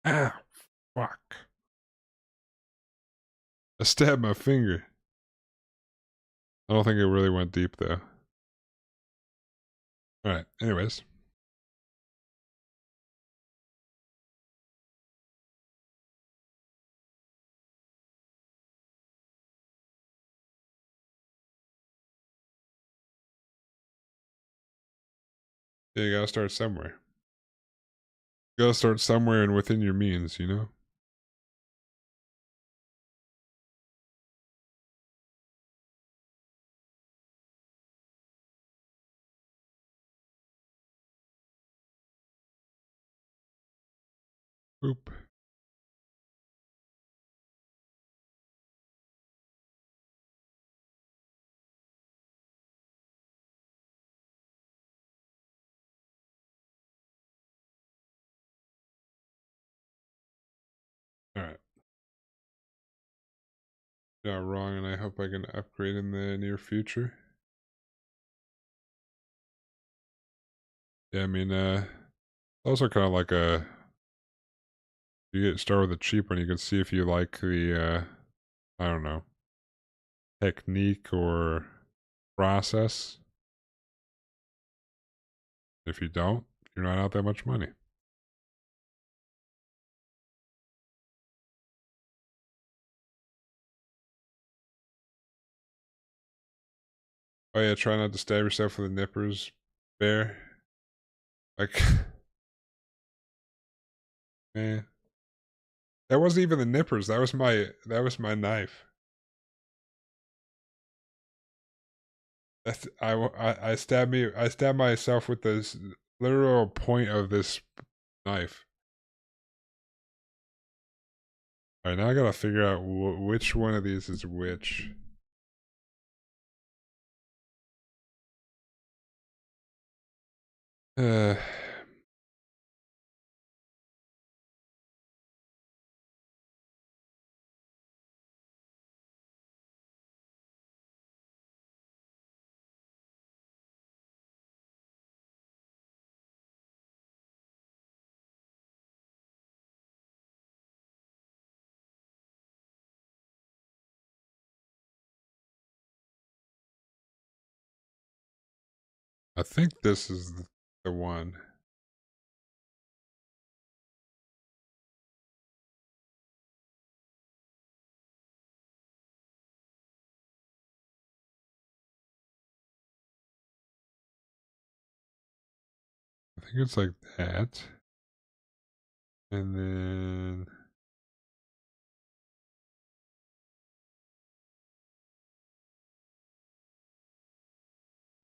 Ah, fuck. I stabbed my finger. I don't think it really went deep though. Alright, anyways. Yeah, you gotta start somewhere. You gotta start somewhere and within your means, you know? Oop. Alright. Not wrong, and I hope I can upgrade in the near future. Yeah, I mean, also kind of like a you get start with a cheap one, you can see if you like the I don't know, technique or process. If you don't, you're not out that much money. Oh yeah, try not to stab yourself with the nippers, bear. Like, man, that wasn't even the nippers. That was my knife. That's I stabbed myself with this literal point of this knife. Alright, now I gotta figure out which one of these is which. I think this is the one. I think it's like that. And then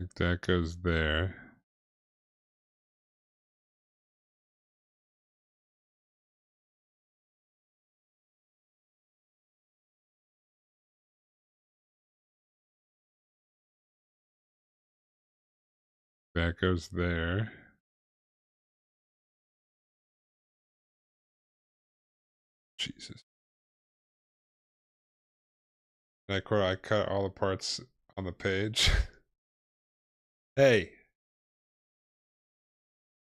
I think that goes there. That goes there. Jesus. And I cut all the parts on the page. Hey.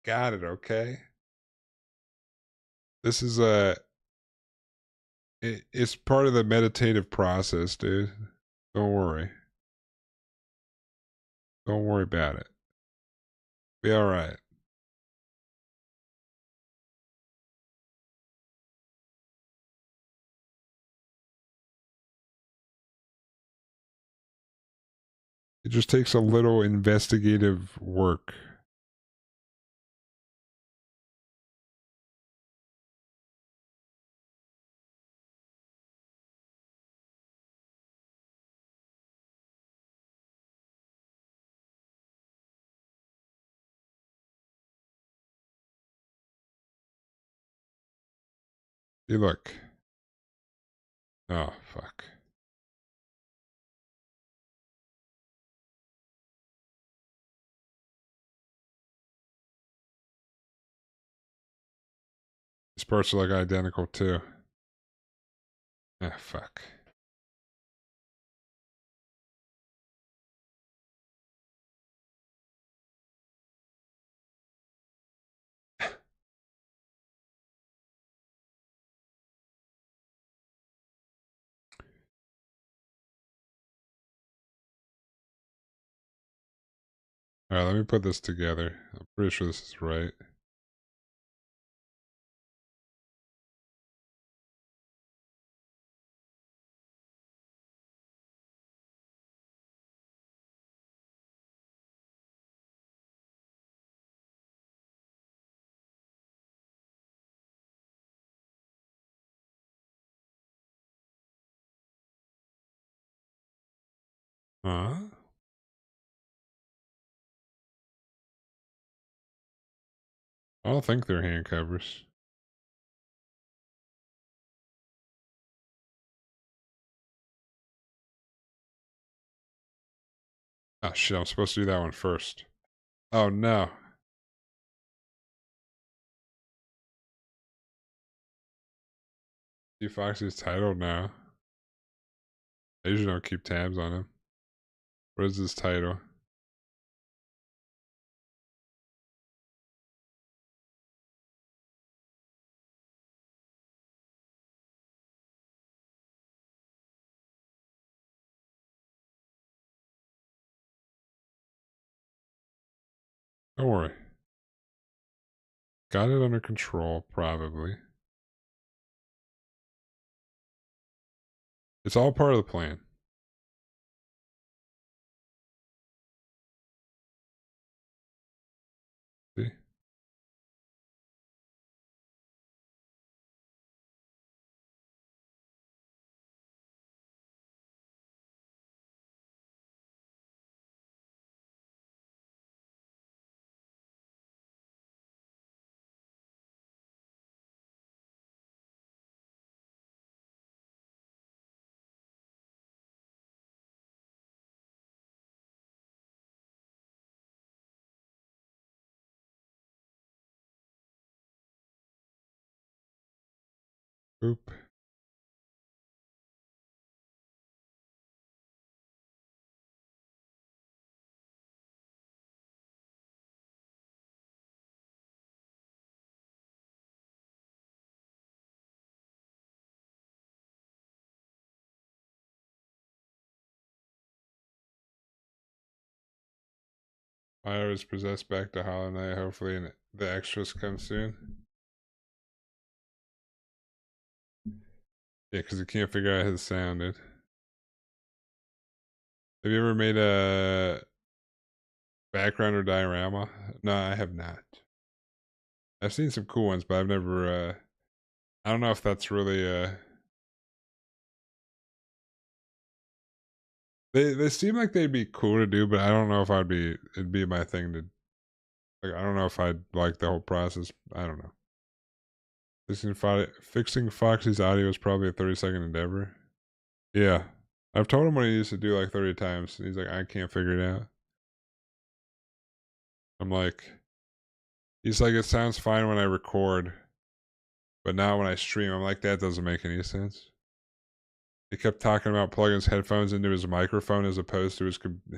Got it, okay? This is it's part of the meditative process, dude. Don't worry. Don't worry about it. Be alright. It just takes a little investigative work. See, look. Oh, fuck. These parts are like identical too. Ah, fuck. Alright, let me put this together. I'm pretty sure this is right. Huh? I don't think they're hand covers. Oh shit, I'm supposed to do that one first. Oh no. See Foxy's title now. I usually don't keep tabs on him. What is his title? Don't worry. Got it under control, probably. It's all part of the plan. See? Boop. Fire is possessed back to Hollow Knight. Hopefully the extras come soon. Yeah, because he can't figure out his sound, dude. Have you ever made a background or diorama? No, I have not. I've seen some cool ones, but I've never, I don't know if that's really, they seem like they'd be cool to do, but I don't know if it'd be my thing to, like, I don't know if I'd like the whole process. I don't know. Fixing Foxy's audio is probably a 30-second endeavor. Yeah. I've told him what he used to do like 30 times. He's like, I can't figure it out. I'm like, he's like, it sounds fine when I record, but now when I stream, I'm like, that doesn't make any sense. He kept talking about plugging his headphones into his microphone as opposed to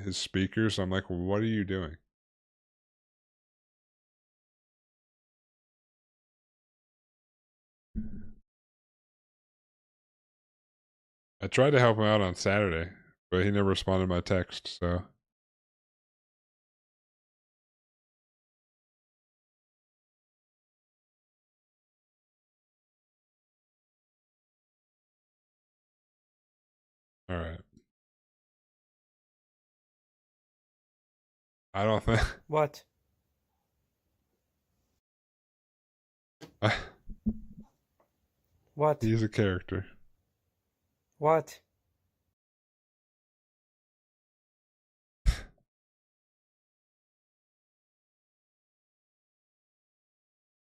his speakers. So I'm like, well, what are you doing? I tried to help him out on Saturday, but he never responded to my text, so. Alright. I don't think. What? What? He's a character. What?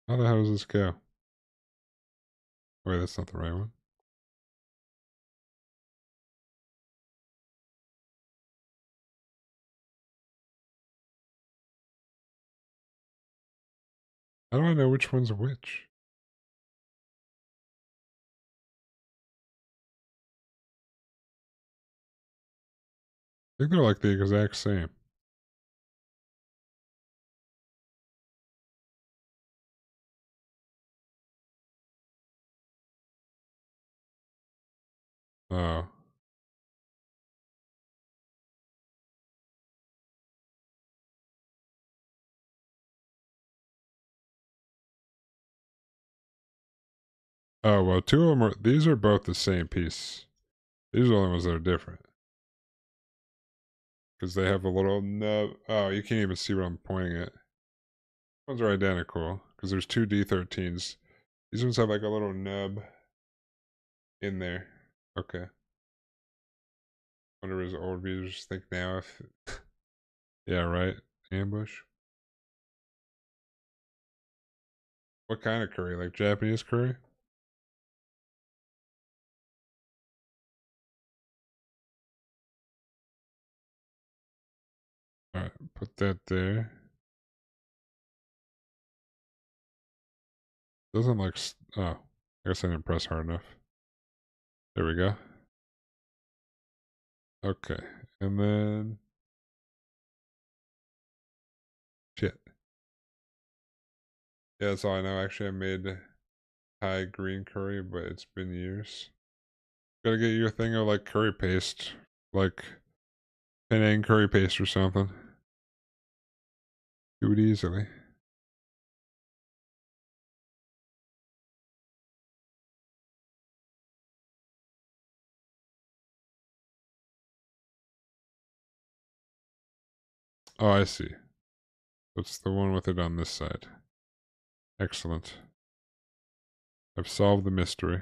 How the hell does this go? Wait, that's not the right one. How do I know which one's which? I think they're like the exact same. Oh. Oh, well, two of them are, these are both the same piece. These are the only ones that are different. Because they have a little nub. Oh, you can't even see what I'm pointing at. Ones are identical. Because there's two D13s. These ones have like a little nub in there. Okay. Wonder what his old viewers think now if. Yeah, right. Ambush. What kind of curry? Like Japanese curry? Alright, put that there. Doesn't like. Oh, I guess I didn't press hard enough. There we go. Okay, and then. Shit. Yeah, that's all I know. Actually, I made Thai green curry, but it's been years. Gotta get you a thing of like curry paste, like Penang curry paste or something. Do it easily. Oh, I see. That's the one with it on this side. Excellent. I've solved the mystery.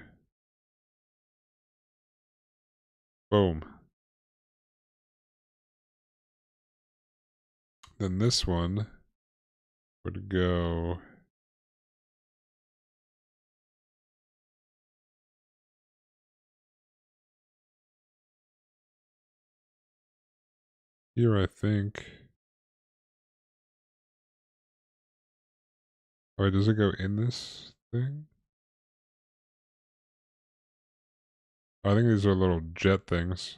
Boom. Then this one would go. Here, I think. Oh, wait, does it go in this thing? I think these are little jet things.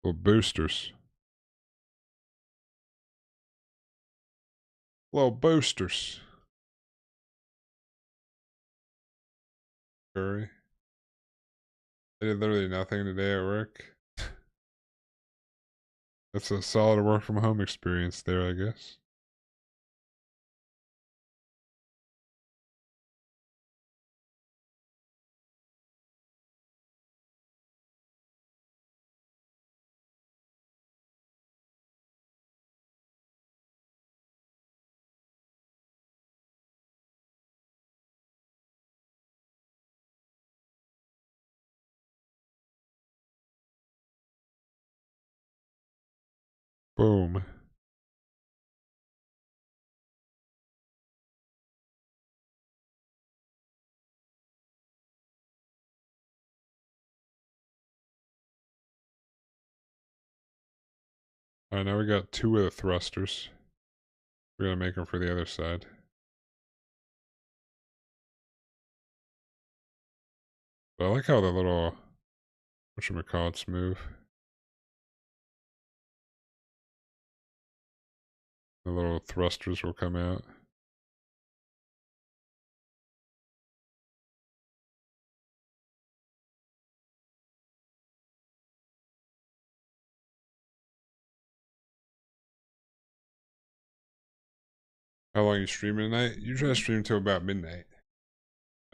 Little boosters. Little boosters. Curry. I did literally nothing today at work. That's a solid work from home experience there, I guess. Boom. Alright, now we got two of the thrusters. We're gonna make them for the other side. But I like how the little whatchamacallits move. The little thrusters will come out. How long you streaming tonight? Usually I stream till about midnight.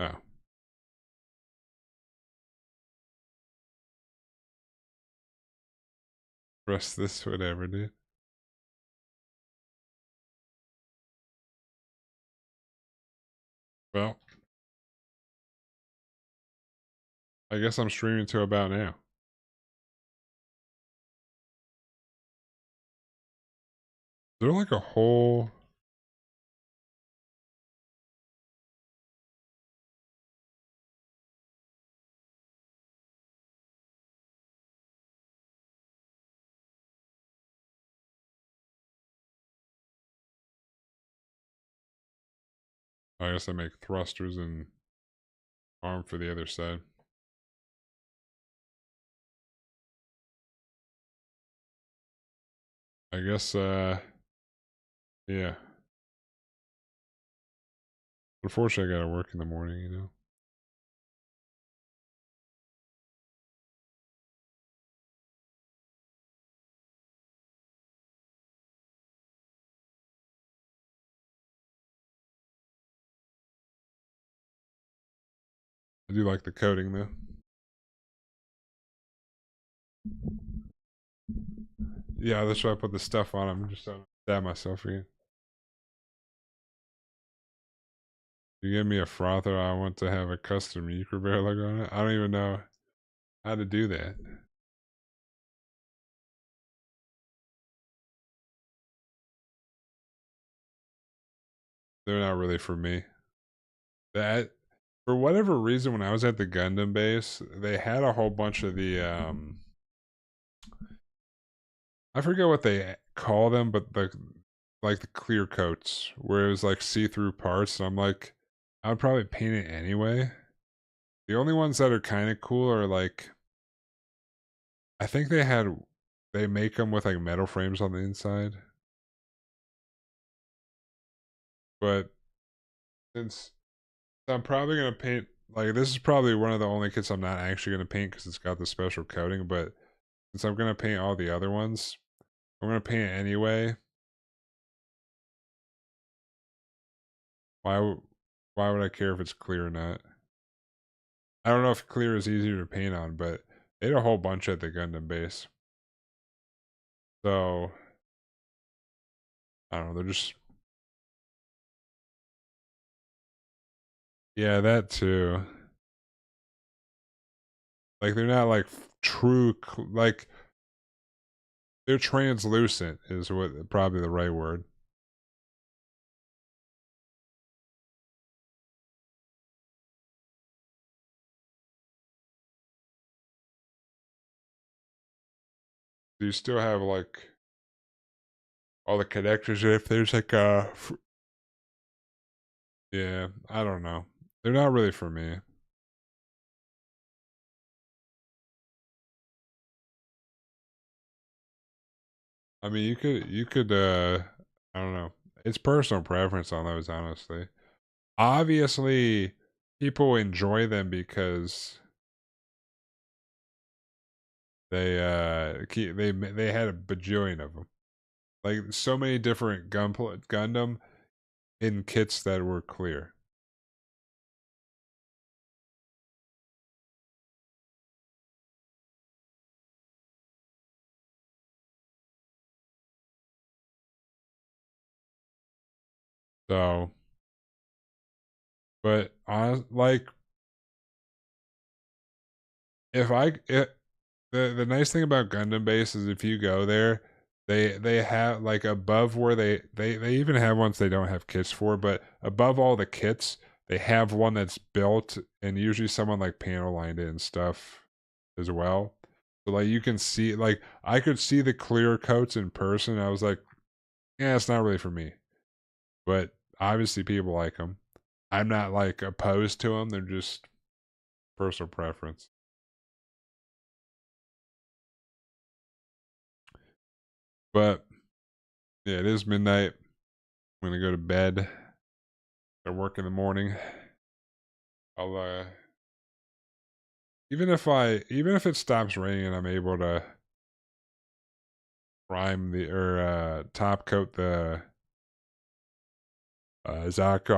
Oh. Press this, whatever, dude. Well, I guess I'm streaming till about now. Is there like a whole... I guess I make thrusters and arm for the other side. I guess, yeah. Unfortunately, I gotta work in the morning, you know? I do like the coating, though. Yeah, that's why I put the stuff on them, just to stab myself again. You give me a frother, I want to have a custom Euchre Bear logo on it. I don't even know how to do that. They're not really for me. That, for whatever reason, when I was at the Gundam base, they had a whole bunch of the, I forget what they call them, but like the clear coats, where it was like see-through parts, and I'm like, I would probably paint it anyway. The only ones that are kind of cool are like, I think they make them with like metal frames on the inside. But since I'm probably gonna paint, like this is probably one of the only kits I'm not actually gonna paint because it's got the special coating. But since I'm gonna paint all the other ones, I'm gonna paint it anyway. Why? Why would I care if it's clear or not? I don't know if clear is easier to paint on, but they had a whole bunch at the Gundam base. So I don't know. They're just, yeah, that too. Like they're not like true, like they're translucent is what probably the right word. Do you still have like all the connectors if there's like a, yeah, I don't know. They're not really for me. I mean, you could, I don't know. It's personal preference on those, honestly. Obviously, people enjoy them because they had a bajillion of them. Like so many different Gundam in kits that were clear. So, but I like if I it, the nice thing about Gundam Base is if you go there, they have like above where they even have ones they don't have kits for, but above all the kits, they have one that's built and usually someone like panel lined it and stuff as well. So like you can see like I could see the clear coats in person. I was like, yeah, it's not really for me. But obviously people like them. I'm not like opposed to them. They're just personal preference. But yeah, it is midnight. I'm gonna go to bed. Start work in the morning. I'll even if it stops raining and I'm able to prime the or top coat the Zaku,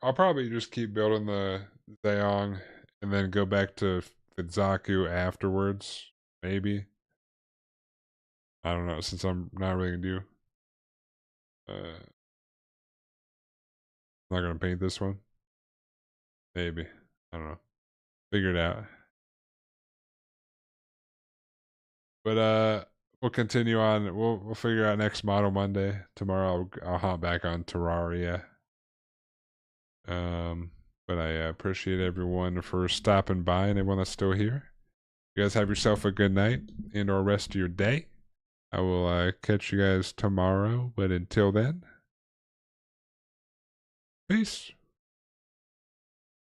I'll probably just keep building the Zeong and then go back to the Zaku afterwards. Maybe. I don't know, since I'm not really gonna do I'm not gonna paint this one. Maybe. I don't know. Figure it out. But we'll continue on. We'll figure out next model Monday. Tomorrow I'll hop back on Terraria. But I appreciate everyone for stopping by and everyone that's still here. You guys have yourself a good night and or rest of your day. I will catch you guys tomorrow. But until then, peace.